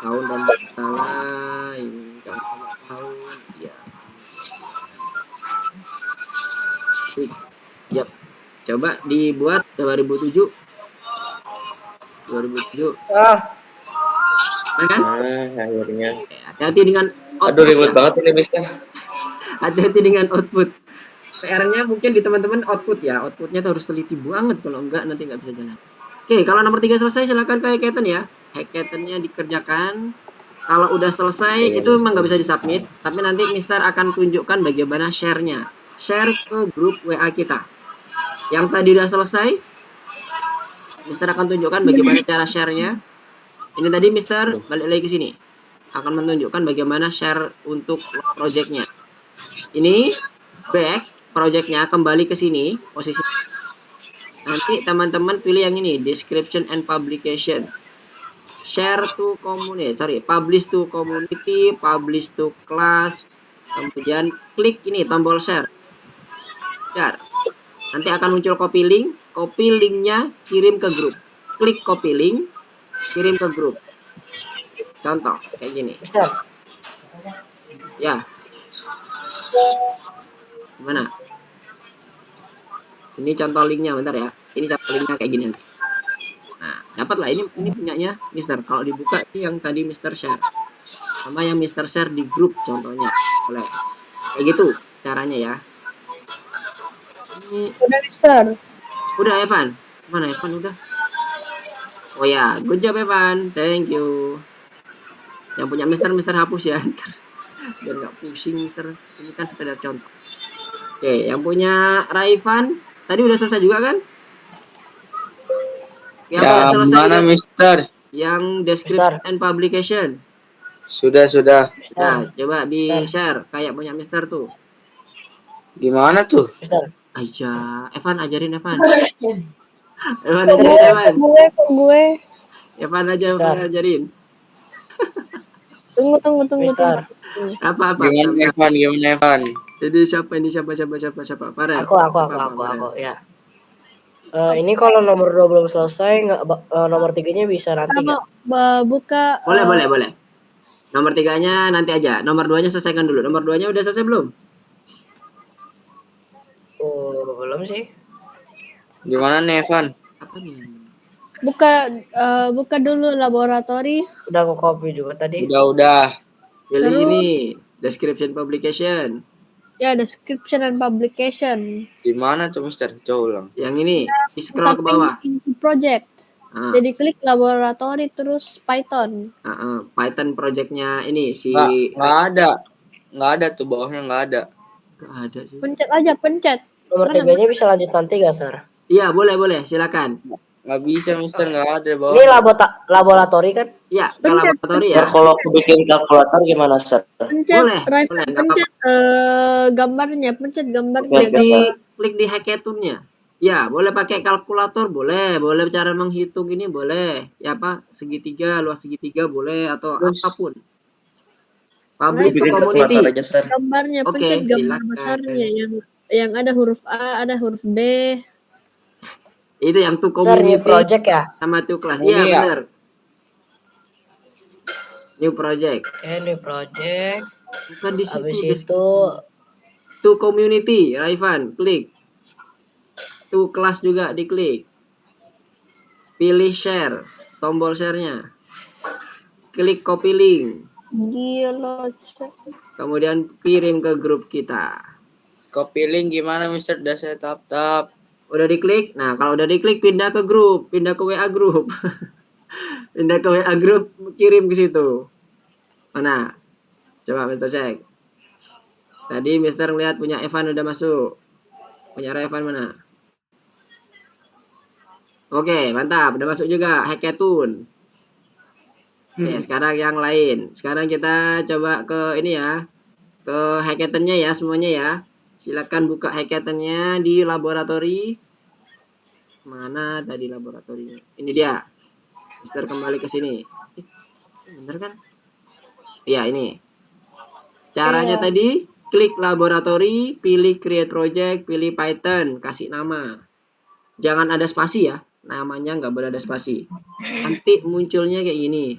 Tahun dan bulan salah. Ini tahun. Ya. Yap. Coba dibuat 2007. 2007. Kan? Akhirnya. Hati-hati dengan output. Aduh, ribet banget ini, Mister. Hati-hati dengan output. PR-nya mungkin di teman-teman output ya. Outputnya tuh harus teliti banget. Kalau enggak nanti nggak bisa jalan. Oke, kalau nomor 3 selesai silakan ke hackathon ya. Hackathonnya dikerjakan. Kalau udah selesai itu memang nggak bisa disubmit. Tapi nanti Mister akan tunjukkan bagaimana share-nya. Share ke grup WA kita. Yang tadi udah selesai, Mister akan tunjukkan bagaimana cara share-nya. Ini tadi Mister balik lagi ke sini. Akan menunjukkan bagaimana share untuk project-nya. Ini back project-nya, kembali ke sini posisi. Nanti teman-teman pilih yang ini, description and publication. Share to community, publish to community, publish to class. Kemudian klik ini tombol share. Share. Nanti akan muncul copy linknya kirim ke grup. Klik copy link, kirim ke grup. Contoh kayak gini. Mister, Ya, Gimana? Ini contoh linknya, bentar ya. Ini contoh linknya kayak gini nanti. Nah, dapat lah ini punyanya Mister. Kalau dibuka ini yang tadi Mister share. Sama yang Mister share di grup contohnya. Boleh. Kayak gitu caranya ya. Ini Udah, Mister. udah Evan. Mana Evan udah? Oh ya, good job Evan. Thank you. Yang punya Mister hapus ya. Biar nggak pusing Mister. Ini kan sekedar contoh. Oke, yang punya Raifan tadi udah selesai juga kan? Yang udah Yang selesai mana kan? Mister? Yang description Mister. and publication. Sudah. Nah, coba di share kayak punya Mister tuh. Gimana tuh? Mister. Aja, Evan ajarin Evan. Evan ajarin Evan. Gue. Evan ajarin. Tunggu. Mister. Apa? Gimana Evan? Jadi siapa ini? Siapa? Farel. Aku Farel. ya. Ini kalau nomor 2 belum selesai, nomor 3-nya bisa nanti nggak? Buka. Boleh. Nomor 3-nya nanti aja. Nomor 2-nya selesaikan dulu. Nomor 2-nya udah selesai belum? Oh, belum sih. Gimana nih Evan? Apa nih? Buka dulu laboratori. Udah aku copy juga tadi. Udah. Pilih Terus? ini, description publication. Ya, description and publication. Gimana tuh Mister? Coba ulang. Yang ini, scroll ke bawah. Into project. Ah, Jadi klik laboratori terus Python. Python projectnya ini si Nggak ada tuh bawahnya nggak ada. Nggak ada sih. Pencet. Nomor 3-nya bisa lanjut nanti nggak, Sir? Iya, boleh, silakan. Nggak bisa Mister, nggak ada bawah. Ini laboratori kan? Iya, ke Pencet, laboratori Sir, ya. kalau aku bikin kalkulator gimana, Sir? Pencet, Boleh, Raifan, nggak pencet gambarnya, pencet gambarnya. Oke, Klik di hackathon-nya. Ya, boleh pakai kalkulator, boleh cara menghitung ini boleh. Ya apa? Segitiga, luas segitiga boleh atau Terus? apapun. Publish to Bikin community. kalkulator aja, Sir. Gambarnya, Oke, pencet gambar silakan. besarnya yang ada huruf A, ada huruf B. Itu yang to Sir, new community project ya? sama to class. Ini Iya, ya? benar. New project. Oke, new project. Bukan di situ. Habis itu To community, Raifan, klik. To class juga diklik. Pilih share, tombol share-nya. Klik copy link. Gila. Kemudian kirim ke grup kita. Copy link gimana Mister? Udah saya tap. Udah diklik? Nah, kalau udah diklik pindah ke grup, pindah ke WA grup. Pindah ke WA grup, kirim ke situ. Mana? Coba Mister cek. Tadi Mister ngeliat punya Evan udah masuk. Punya Evan mana? Oke, mantap. Udah masuk juga. Hackathon. Oke, sekarang yang lain. Sekarang kita coba ke ini ya. Ke hackathon-nya ya semuanya ya. Silakan buka hackathon-nya di laboratori. Mana tadi laboratorinya? Ini dia. Mister kembali ke sini. Bener kan? Iya, ini. Caranya tadi, klik laboratori, pilih create project, pilih Python, kasih nama. Jangan ada spasi ya. Namanya nggak boleh ada spasi. Nanti munculnya kayak gini.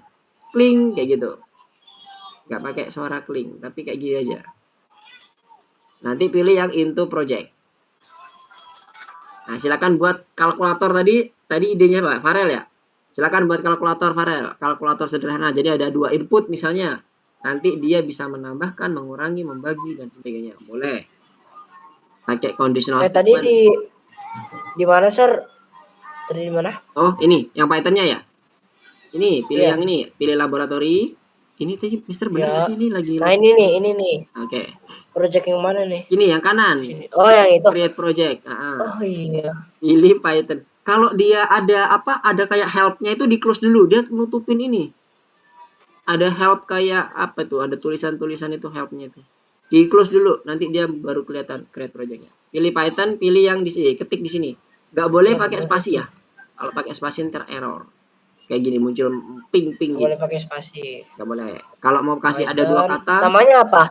Kling, kayak gitu. Nggak pakai suara kling, tapi kayak gini aja. Nanti pilih yang into project. Nah, silakan buat kalkulator tadi idenya Pak Farel ya. Silakan buat kalkulator Farel, kalkulator sederhana. Jadi ada 2 input misalnya. Nanti dia bisa menambahkan, mengurangi, membagi dan sebagainya. Boleh. Pakai conditional tadi statement. di mana, Sir? Tadi di mana? Oh, ini yang Python-nya ya. Ini, pilih Iya. yang ini, pilih laboratori. Ini tadi Mister benar Ya. nggak sih ini lagi. Nah, ini nih. Oke. Project yang mana nih? Ini yang kanan. Sini. Oh, yang itu. Create project. Oh iya. Pilih Python. Kalau dia ada kayak help-nya itu di close dulu, dia nutupin ini. Ada help kayak apa tuh? Ada tulisan-tulisan itu help-nya itu. Di close dulu, nanti dia baru kelihatan create project-nya. Pilih Python, pilih yang di sini, ketik di sini. Nggak boleh pakai spasi ya. Kalau pakai spasi ntar error. Kayak gini muncul ping gitu. Boleh pakai spasi. Nggak boleh. Kalau mau kasih ada Python. 2 kata, Namanya apa?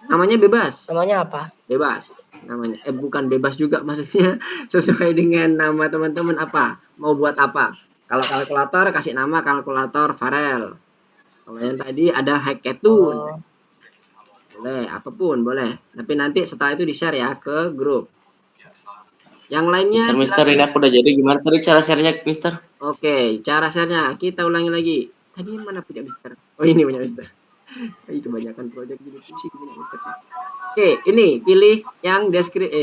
namanya bebas. Namanya apa? Bebas namanya. Bukan bebas juga maksudnya sesuai dengan nama teman-teman apa. Mau buat apa. Kalau kalkulator kasih nama kalkulator Farel. Kalau yang tadi ada hackathon. Boleh, apapun boleh. Tapi nanti setelah itu di-share ya ke grup. Yang lainnya Mister, ini aku udah jadi. Gimana tadi cara share-nya, Mister? Oke, cara share-nya kita ulangi lagi. Tadi mana punya Mister? Oh, ini punya Mister. Ih, kebanyakan project jadi pusing punya Mister. Oke, ini pilih yang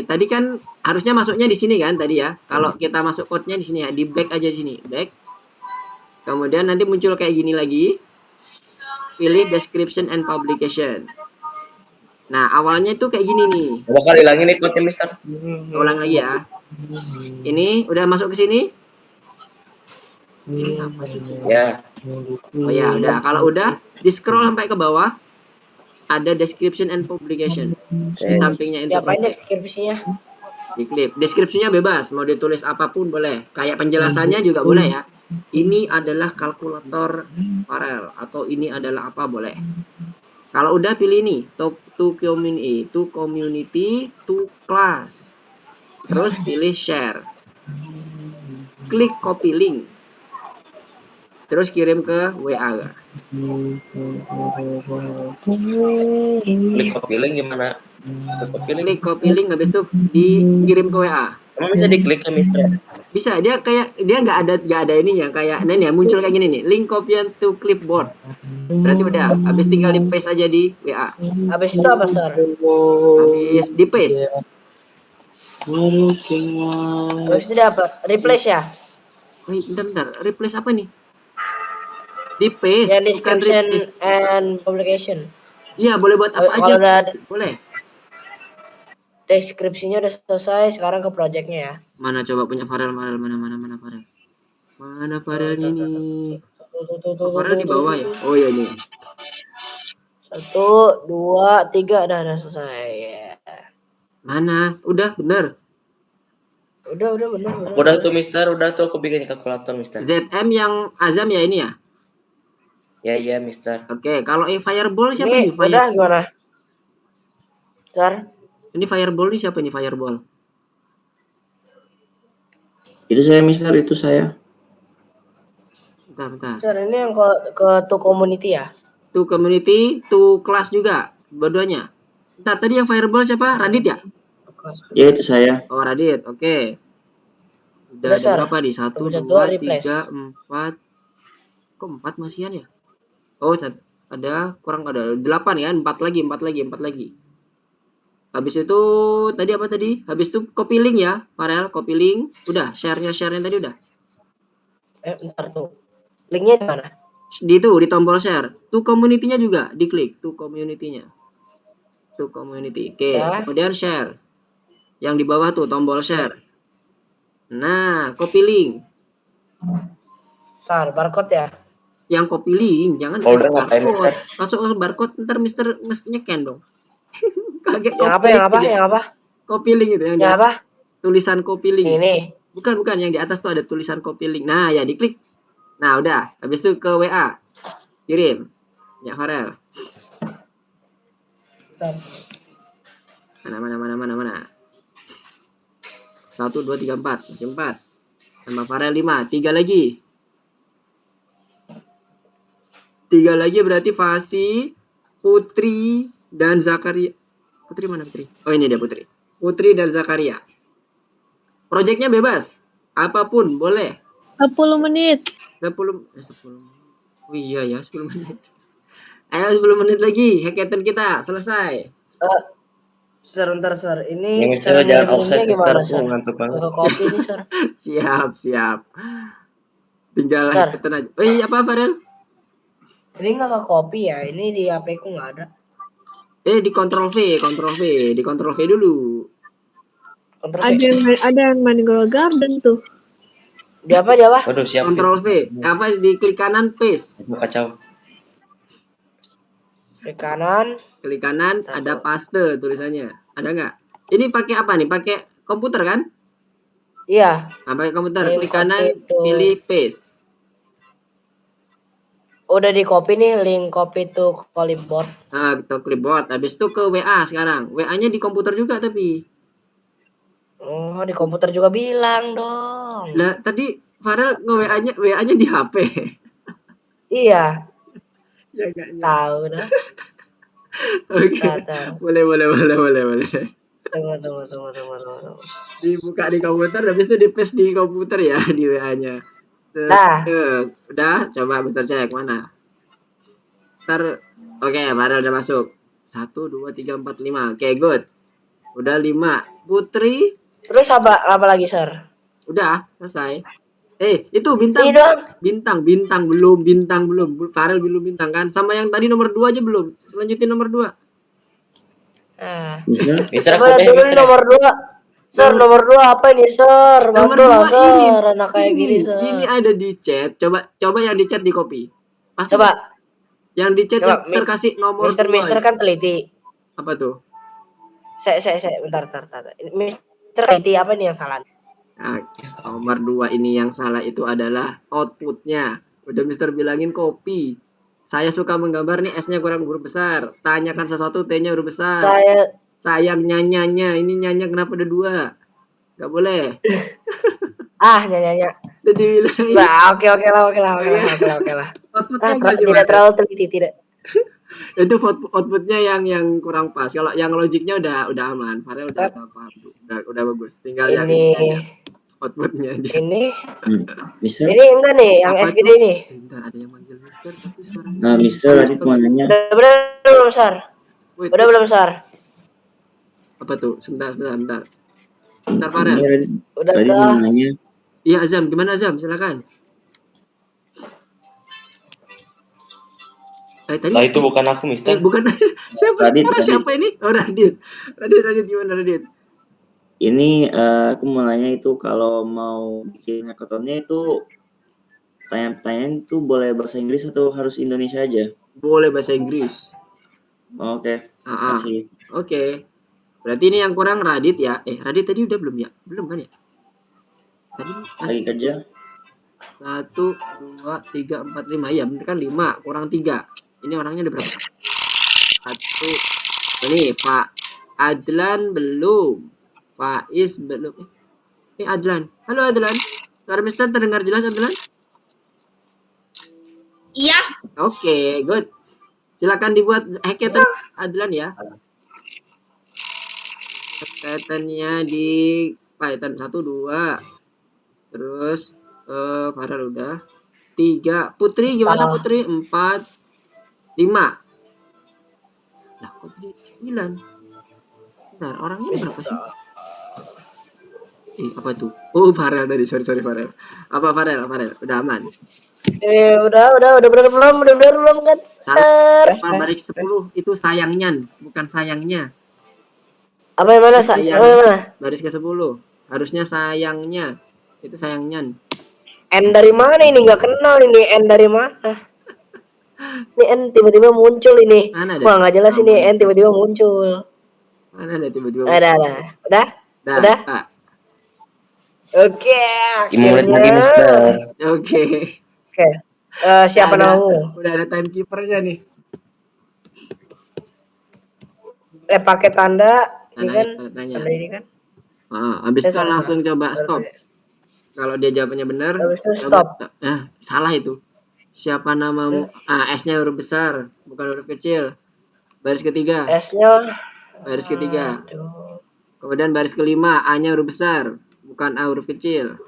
tadi kan harusnya masuknya di sini kan tadi ya. Kalau kita masuk code-nya di sini ya, di back aja di sini, back. Kemudian nanti muncul kayak gini lagi. Pilih description and publication. Nah, awalnya itu kayak gini nih. Bakal hilangin nih code-nya, Mister. Ulang lagi ya. Ini udah masuk ke sini? Ini apa sih? Ya. Oh ya, udah. Kalau udah, di scroll sampai ke bawah, ada description and publication. Di sampingnya itu. Diapain deskripsinya? Diklik. Deskripsinya bebas, mau ditulis apapun boleh. Kayak penjelasannya juga boleh ya. Ini adalah kalkulator Farel atau ini adalah apa boleh. Kalau udah pilih ini, to community, to class. Terus pilih share. Klik copy link. Terus kirim ke WA. Klik copy link gimana? Klik copy link habis itu dikirim ke WA. Emang bisa diklik ya, Mister? Bisa, dia nggak ada ininya kayak ini ya, muncul kayak gini nih, link copy to clipboard. Berarti udah, habis tinggal di paste aja di WA. Habis itu apa, Sir? Habis di paste. Habis itu dia apa? Replace ya? Wait, bentar, replace apa nih? Di paste, Ya, bukan description replace. and publication. Iya, boleh buat apa Kalau aja. udah Boleh. deskripsinya udah selesai, sekarang ke projectnya ya. Mana coba punya Farel, mana Farel. Mana Farelnya nih? Oh, Farel di bawah ya? Oh iya nih. 1, 2, 3, udah selesai. Ya. Mana? Udah, bener. Udah bener. Udah tuh, Mister. Udah tuh aku bikin kalkulator, Mister. ZM yang Azam ya ini ya? Ya, Mister. Oke, kalau Fireball siapa Ini nih? udah gimana? Sir, Ini Fireball nih siapa nih Fireball? Itu saya, Mister. Itu saya. Bentar. Sir, ini yang ke to community ya? To community, to class juga, dua-duanya. Bentar, tadi yang Fireball siapa? Radit ya? Ya, itu saya. Oh, Radit, oke. Udah Udah, ada Sir. berapa nih? 1, Udah 2, 2 replace. 3, 4. Kok 4 masihan ya? Oh, ada kurang ada 8 ya, 4 lagi. Habis itu tadi apa tadi? Habis itu copy link ya, Farel, copy link. Udah, share-nya tadi udah. Bentar tuh. Linknya di mana? Di tombol share. To community-nya juga diklik, to community-nya. To community. Oke, Ya. kemudian share. Yang di bawah tuh tombol share. Nah, copy link. Sir, barcode ya? Yang copy link, jangan Oh, udah kasih ngapain, barcode. Masuk ke barcode ntar Mister nge-scan dong. Kaget Yang apa? Copy link itu yang di Yang atas, apa? tulisan copy link. Ini. Bukan yang di atas tuh ada tulisan copy link. Nah, ya diklik. Nah, udah. Habis itu ke WA. Kirim. Ya, Farel. Mana. 1, 2, 3, 4. Masih 4. Sama Farel 5. 3 lagi. 3 lagi berarti Fasi, Putri, dan Zakaria. Putri mana Putri? Oh, ini dia Putri. Putri dan Zakaria. Projectnya bebas. Apapun boleh. 10 menit. 10. Oh iya ya, 10 menit. Ayo 10 menit lagi. Hackathon kita selesai. Sebentar, Sir. Ini, Ini Mister, cara jangan ngirimnya offset, Mister. gimana, Aku Sir? ngantuk banget. Ke copy nih, Sir. Siap. Tinggal Sir. hackathon aja. Oh iya, apa Farel? Ini nggak ke copy ya? Ini di HP ku nggak ada. Di Ctrl V dulu. Ctrl V. Ada yang main Grow Garden tuh. Di apa? Waduh, siap. Ctrl V. Apa di klik kanan paste. Itu kacau. Klik kanan. Klik kanan ada paste tulisannya. Ada nggak? Ini pakai apa nih? Pakai komputer kan? Iya. Nah, pakai komputer. Link Klik kanan, copy to- pilih paste. Udah di copy nih, link copy to clipboard. Nah, gitu clipboard. Habis itu ke WA sekarang. WA-nya di komputer juga tapi. Oh, di komputer juga bilang dong. Lah, tadi Farel WA-nya di HP. Iya, Ya enggak. tahu dah. Oke. Tar. Boleh. Tunggu. Dibuka di komputer, habis itu di-paste di komputer ya, di WA-nya. Dah. Terus, udah, coba Mister cek mana. Oke, Farel udah masuk. 1, 2, 3, 4, 5. Oke, good. Udah 5. Putri, Terus apa lagi, Sir? udah selesai. Itu Ini doang. bintang belum. Farel belum bintang kan? Sama yang tadi nomor 2 aja belum. Selanjutin nomor 2. Nah. Mister aku Coba deh, dulu Mister. nomor 2. Sir, nomor 2 apa ini, Sir? Nomor Bantu lah, 2 Sir. Anak kayak gini, Sir. ini ada di chat. Coba yang di chat di copy. Pasti Coba. yang di chat Coba, yang terkasih nomor 2. Mister kan teliti. Apa tuh? Saya bentar. Mister teliti apa nih yang salah? Nah, nomor 2 ini yang salah itu adalah outputnya. Udah Mister bilangin copy. Saya suka menggambar nih, S-nya kurang huruf besar. Tanyakan sesuatu, T-nya huruf besar. Sayang nyanya. Ini nyanya kenapa ada 2? Gak boleh. Nyanyi. Udah dibilangin. Nah, oke lah. Outputnya gimana? Tidak terlalu teliti, tidak. Itu outputnya yang kurang pas. Kalau yang logiknya udah aman. Farel udah paham tuh. Udah bagus. Tinggal yang ini aja. Outputnya aja. Ini Mister, ini enggak nih yang Apa SGD tuh? ini. Bentar, ada yang manggil Mister tapi suaranya. nah Mister Radit mau nanya. Udah belum, Sar? Wait, Udah belum, Sar? apa tuh? Sebentar. Bentar, Ini Farel. Udah Radit mau nanya. Iya, Azam. Gimana, Azam? Silakan. Tadi Lah itu bukan aku, Mister. bukan. Siapa Radit. siapa ini? Oh, Radit. Radit gimana, Radit? Ini aku mau nanya itu kalau mau bikin hackathonnya itu pertanyaan itu boleh bahasa Inggris atau harus Indonesia aja? Boleh bahasa Inggris. Oke. Kasih. Oke. Berarti ini yang kurang Radit ya. Radit tadi udah belum ya? Belum kan ya? Tadi Lagi kerja. 1, 2, 3, 4, 5. Ya, bener kan 5, kurang 3. Ini orangnya ada berapa? 1. Ini Pak Adlan belum. Faiz belum. Adlan. Halo Adlan. Suara Mister terdengar jelas, Adlan? Iya. Oke, good. Silakan dibuat hackathon Adlan ya. Hackathonnya di Python 1, 2. Terus Farel udah 3. Putri gimana Putri? 4, 5. Nah, kok jadi 9? Bentar, orangnya berapa sih? Apa tuh? Oh, Farel tadi. Sorry Farel. Apa Farel? Udah aman. Udah bener belum kan? Baris 10 itu sayangnya, bukan sayangnya. Apa yang mana? Baris ke-10. Harusnya sayangnya. Itu sayangnya. N dari mana ini? Nggak kenal ini N dari mana? Ini N tiba-tiba muncul ini. Mana ada? Wah, nggak jelas ini N tiba-tiba muncul. Mana ada tiba-tiba? Udah? Pak. Oke. Imut lagi, Mister. Oke. Siapa namamu? Udah ada timekeepernya nih. Pakai tanda ini kan? Tanya. Tanda ini kan? Habis itu langsung coba stop. Kalau dia jawabannya benar, habis itu stop. Salah itu. Siapa namamu? S-nya huruf besar, bukan huruf kecil. Baris ketiga. S-nya baris ketiga. Kemudian baris kelima, A-nya huruf besar, bukan A huruf kecil.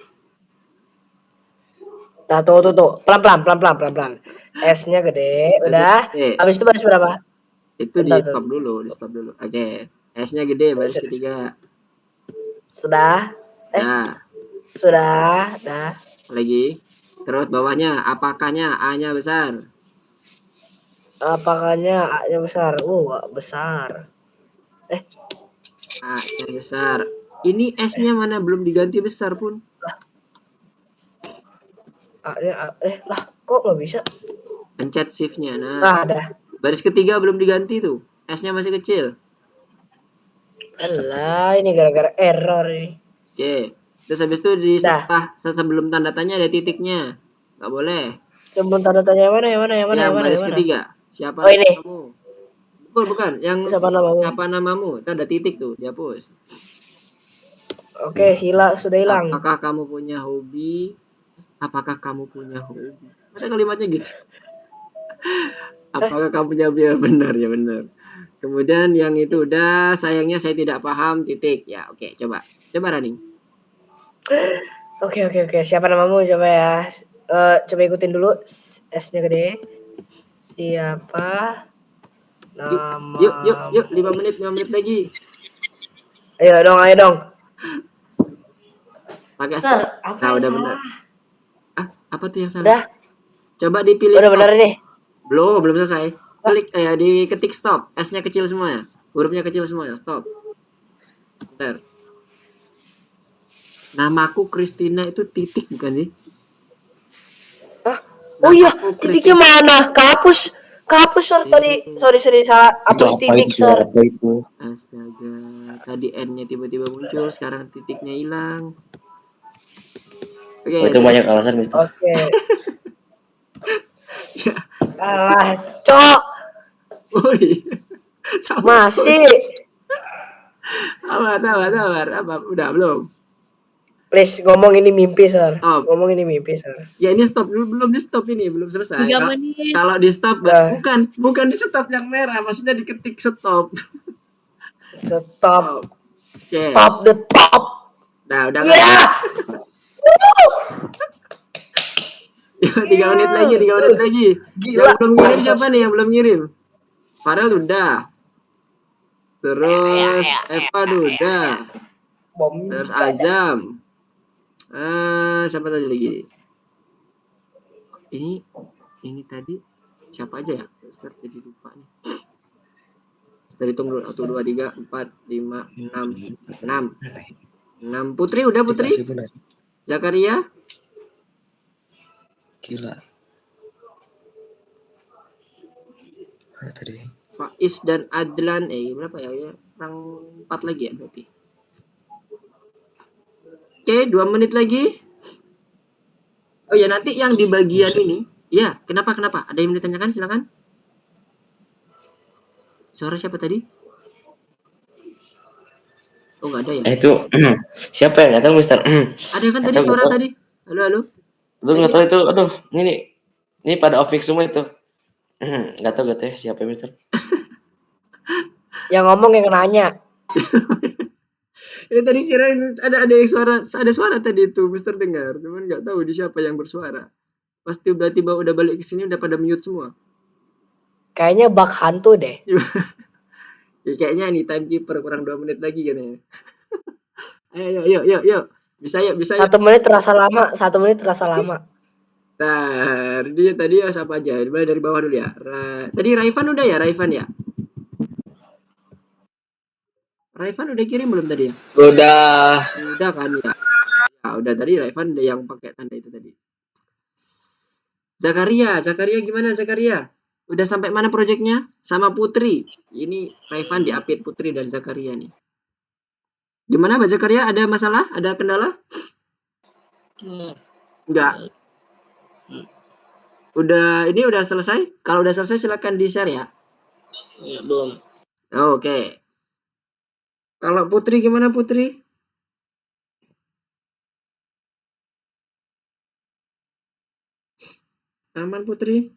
Tuh. Pelan-pelan. S-nya gede, udah. Habis itu baris berapa? Itu di stop dulu. Oke. S-nya gede, baris ketiga. Sudah. Sudah. Lagi. Terus bawahnya, apakahnya A-nya besar? Apakahnya A-nya besar? Besar. A-nya besar. Ini S-nya mana belum diganti besar pun? A-nya kok nggak bisa? Pencet shift-nya. Nah, ada. Baris ketiga belum diganti tuh. S-nya masih kecil. Alah, ini gara-gara error ini. Oke. Terus habis itu di sebelum tanda tanya ada titiknya. Nggak boleh. Sebelum tanda tanya yang mana? Baris ketiga. Siapa ini? Namamu? Bukan. Yang siapa namamu? Itu ada titik tuh, dihapus. Oke, sudah hilang. Apakah kamu punya hobi? Masa kalimatnya gitu? Apakah kamu punya hobi? Benar. Kemudian yang itu udah, sayangnya saya tidak paham, titik. Ya, oke, coba. Coba running. Oke. Siapa namamu? Coba ya. Coba ikutin dulu. S-nya gede. Siapa nama? Yuk, 5 menit lagi. Ayo dong. Pakai Sir, stop. apa Nah, yang udah salah? bener. Apa tuh yang salah? Udah, Coba dipilih udah stop. bener nih. Belum selesai. Klik diketik stop. S-nya kecil semua ya. Hurufnya kecil semua ya. Stop. Bentar. Namaku Christina itu titik bukan sih? Hah? Oh iya, Namaku titiknya mana? Kehapus, sir tadi. Sorry, salah. Itu Hapus apa titik, itu sir. apa itu? Astaga, tadi N-nya tiba-tiba muncul, sekarang titiknya hilang. Oke, Oh, itu tadi- banyak alasan, Mister. Oke. Ya, Alah, cok. woi. Masih. Sabar. Apa? Udah belum? Please, ngomong ini mimpi, sir. Stop. Ngomong ini mimpi, sir. Ya ini stop dulu, belum di stop ini, belum selesai. 3 menit. Kalau di stop, Udah. bukan di stop yang merah, maksudnya diketik stop. Stop. Oke. Top the top. Nah, udah Iya. kan? 3 menit lagi. Gila. Yang belum ngirim siapa nih yang belum ngirim? Farel udah. Terus Eva udah. Bom. Terus Azam. Siapa tadi lagi? Ini tadi siapa aja ya? Besar jadi lupa nih. Kita hitung dulu. 1, 2, 3, 4, 5, 6. 6. Putri udah Putri? Zakaria? Gila. Mana tadi? Faiz dan Adlan. Berapa ya? Kurang 4 lagi ya berarti. Oke, 2 menit lagi. Oh ya, nanti yang di bagian ini. Ya, kenapa? Ada yang mau ditanyakan? Silakan. Suara siapa tadi? Oh, nggak ada ya? Itu siapa yang nggak tahu, Mister? Ada kan tadi Nggak tahu, suara nggak tahu. tadi? Halo. Lu nggak tahu itu, aduh, ini pada off semua itu. Nggak tahu ya siapa, Mister? Yang ngomong yang nanya. Tadi kirain ada yang suara tadi itu, Mister dengar, cuman nggak tahu di siapa yang bersuara. Pas tiba-tiba udah balik ke sini udah pada mute semua. Kayaknya bak hantu deh. Ya, kayaknya nih timekeeper kurang 2 menit lagi kan ya. Ayo. Bisa yuk. 1 menit terasa lama. Nah, dia tadi ya siapa aja? Mulai dari bawah dulu ya. Tadi Raivan udah ya, Raivan ya? Raivan udah kirim belum tadi ya? Udah. Udah kan ya? Ya udah tadi Raivan udah yang pakai tanda itu tadi. Zakaria gimana Zakaria? Udah sampai mana proyeknya? Sama Putri. Ini Raivan diapit Putri dan Zakaria nih. Gimana Mbak Zakaria? Ada masalah? Ada kendala? Enggak. Udah selesai? Kalau udah selesai silakan di-share ya. Ya, belum. Oke. Kalau Putri gimana Putri? Aman Putri?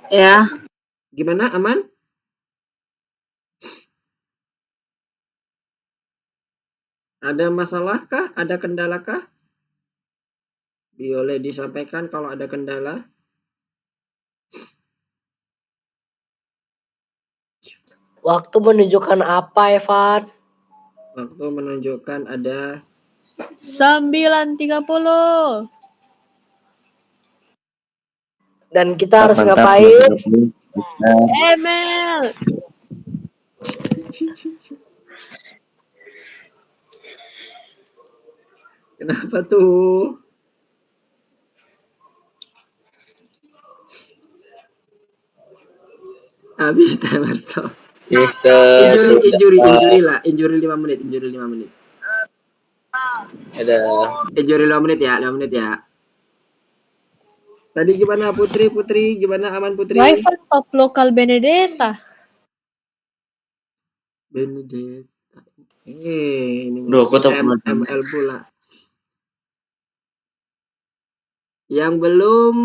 Ya. Gimana aman? Ada masalah kah? Ada kendala kah? Boleh disampaikan kalau ada kendala. Waktu menunjukkan apa, Evan? Waktu menunjukkan ada 9.30. Dan kita harus Mantap, ngapain? Emel. Kenapa tuh? Habis timer stop. Mister Injury 5 menit. Ada. Injury 5 menit ya. Tadi gimana Putri? Gimana aman Putri? Raivan top lokal Benedetta. Benedetta. Ini Duh, aku top ML pula. Yang belum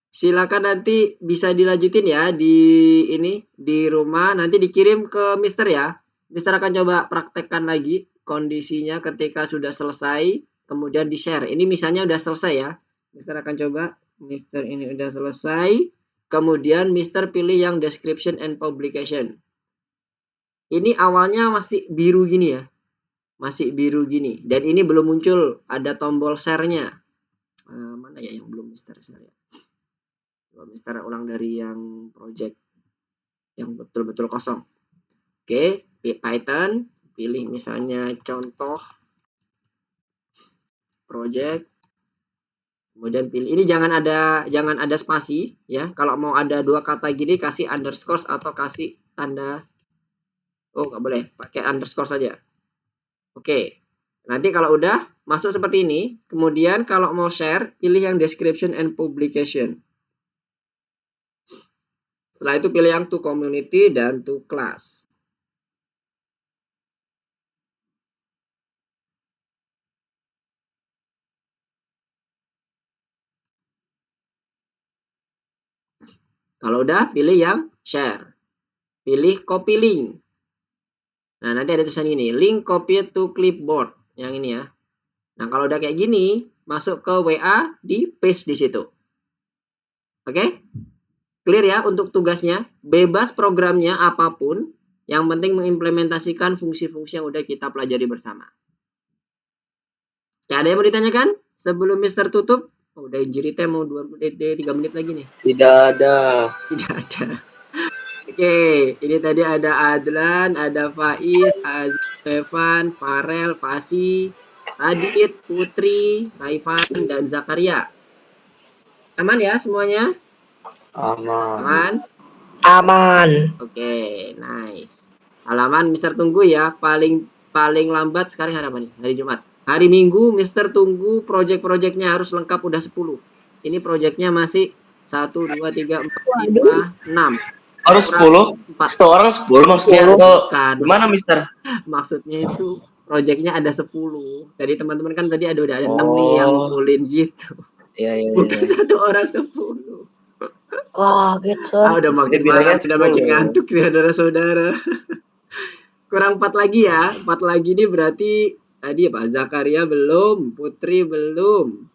Silakan nanti bisa dilanjutin ya di ini, di rumah, nanti dikirim ke Mister ya. Mister akan coba praktekkan lagi kondisinya ketika sudah selesai, kemudian di-share. Ini misalnya udah selesai ya. Mister akan coba, Mister ini udah selesai, kemudian Mister pilih yang description and publication. Ini awalnya masih biru gini ya, masih biru gini, dan ini belum muncul ada tombol share-nya. Mana ya yang belum Mister share ya? Coba Mister ulang dari yang project yang betul-betul kosong. Oke, Python, pilih misalnya contoh project, kemudian pilih ini jangan ada spasi ya. Kalau mau ada dua kata gini kasih underscore atau kasih tanda. Oh, nggak boleh, pakai underscore saja. Oke. Nanti kalau udah masuk seperti ini, kemudian kalau mau share, pilih yang description and publication. Setelah itu pilih yang to community dan to class. Kalau udah, pilih yang share. Pilih copy link. Nah, nanti ada tulisan ini, link copy to clipboard. Yang ini ya. Nah, kalau udah kayak gini, masuk ke WA, di paste di situ. Oke? Clear ya untuk tugasnya. Bebas programnya apapun, yang penting mengimplementasikan fungsi-fungsi yang udah kita pelajari bersama. Oke, ada yang mau ditanyakan? Sebelum Mister tutup, oh, udah injury time mau 2 menit, 3 menit lagi nih. Tidak ada. Tidak ada. Oke, ini tadi ada Adlan, ada Faiz, Evan, Farel, Fasi, Radit, Putri, Raifan, dan Zakaria. Aman ya semuanya? Aman. Aman? Aman. Oke, nice. Halaman Mister tunggu ya, paling lambat sekarang hari apa nih? Hari Jumat. Hari Minggu Mister tunggu project-projectnya harus lengkap udah 10. Ini projectnya masih 1, 2, 3, 4, 5, 6. Harus 10? Satu orang 10 maksudnya atau Bukan. gimana, Mister? Maksudnya itu projectnya ada 10. Jadi teman-teman kan tadi ada 6 nih yang ngumpulin gitu. Iya. Bukan satu orang 10. Wah, gitu. Udah makin bilangnya malam, sudah makin 10. ngantuk sih saudara-saudara. Kurang 4 lagi ya. 4 lagi nih berarti tadi Pak Zakaria belum, Putri belum.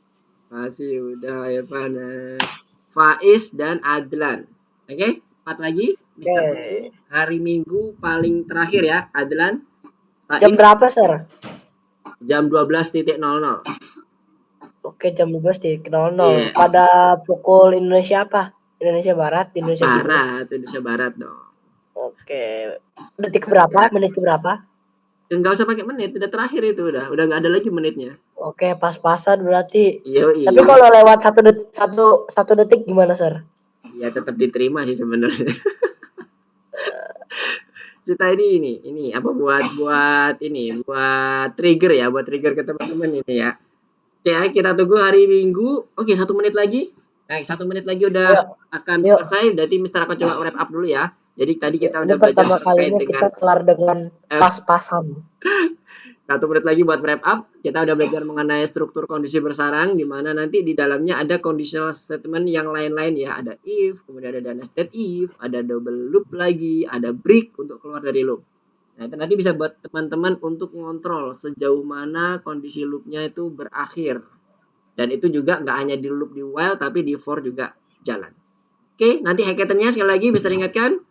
Masih udah Evan, Faiz dan Adlan. Oke, 4 lagi. Mister tunggu hari Minggu paling terakhir ya, Adlan. Faiz. Jam berapa, Sir? Jam 12.00. Oke, jam 12.00. Iya. Pada pukul Indonesia apa? Indonesia Barat, Indonesia Timur. Barat, Indonesia Barat dong. Oke. Detik berapa? Menit berapa? Enggak usah pakai menit, udah terakhir itu udah nggak ada lagi menitnya. Oke, pas-pasan berarti. Iya. Tapi kalau lewat satu detik gimana, Sir? Ya tetap diterima sih sebenarnya. Kita ini apa buat trigger ya, buat trigger ke teman-teman ini ya. Oke, kita tunggu hari Minggu. Oke, 1 menit lagi. Nah, 1 menit lagi udah akan selesai. Berarti Mister akan coba wrap up dulu ya. Jadi tadi kita udah belajar pertama kalinya kita kelar dengan pas-pasan. 1 menit lagi buat wrap up. Kita udah belajar mengenai struktur kondisi bersarang, di mana nanti di dalamnya ada conditional statement yang lain-lain ya. Ada if, kemudian ada nested if, ada double loop lagi, ada break untuk keluar dari loop. Nah, itu nanti bisa buat teman-teman untuk ngontrol sejauh mana kondisi loopnya itu berakhir. Dan itu juga nggak hanya di loop di while, tapi di for juga jalan. Oke, nanti hackathon-nya sekali lagi bisa ingatkan.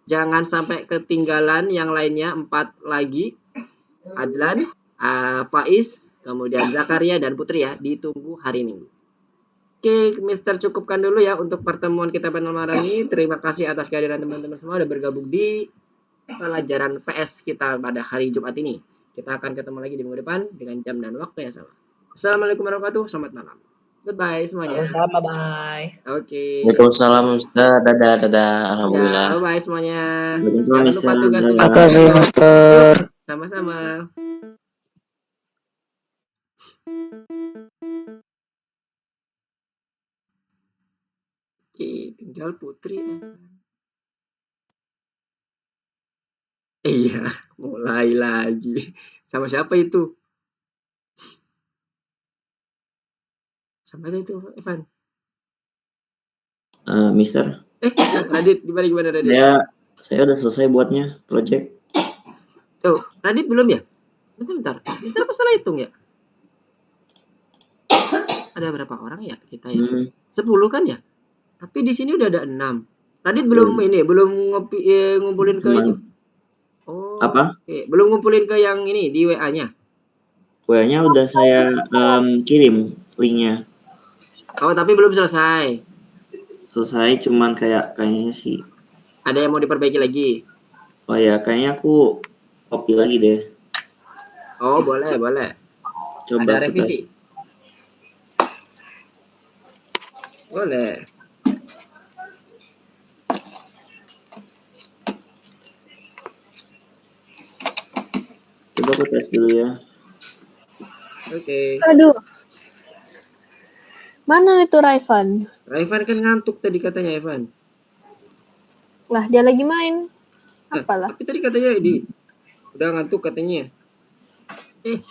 Jangan sampai ketinggalan yang lainnya, 4 lagi. Adlan, Faiz, kemudian Zakaria dan Putri ya, ditunggu hari Minggu. Oke, Mister cukupkan dulu ya untuk pertemuan kita pada malam ini. Terima kasih atas kehadiran teman-teman semua udah bergabung di pelajaran PS kita pada hari Jumat ini. Kita akan ketemu lagi di minggu depan dengan jam dan waktu yang sama. Assalamualaikum warahmatullahi wabarakatuh. Selamat malam. Goodbye semuanya. Sama, bye. Oke. Waalaikumsalam, Mister. Dadah. Alhamdulillah. Ya, bye semuanya. Waalaikumsalam, Jangan lupa Mister. tugas Dadah. Makasih, Mister. sama-sama. Oke, tinggal Putri. Iya, mulai lagi. Sama siapa itu? Sama itu, Evan. Mister, Radit gimana Radit? saya udah selesai buatnya project. Tuh, Radit belum ya? Bentar. Mister apa salah hitung ya? Ada berapa orang ya kita ya? 10 kan ya? Tapi di sini udah ada 6. Radit belum belum ngumpulin ke ini. Oh. Apa? Oke, belum ngumpulin ke yang ini di WA-nya. WA-nya udah saya kirim linknya. Oh, tapi belum selesai. Selesai, cuman kayaknya sih. Ada yang mau diperbaiki lagi? Oh ya, kayaknya aku copy lagi deh. Oh, boleh. Coba Ada aku revisi. tes. Boleh. Coba aku tes dulu ya. Oke. Aduh. Mana itu Raivan? Raivan kan ngantuk tadi katanya, Evan. Lah, dia lagi main. Apalah. Tapi tadi katanya udah ngantuk katanya. Wait.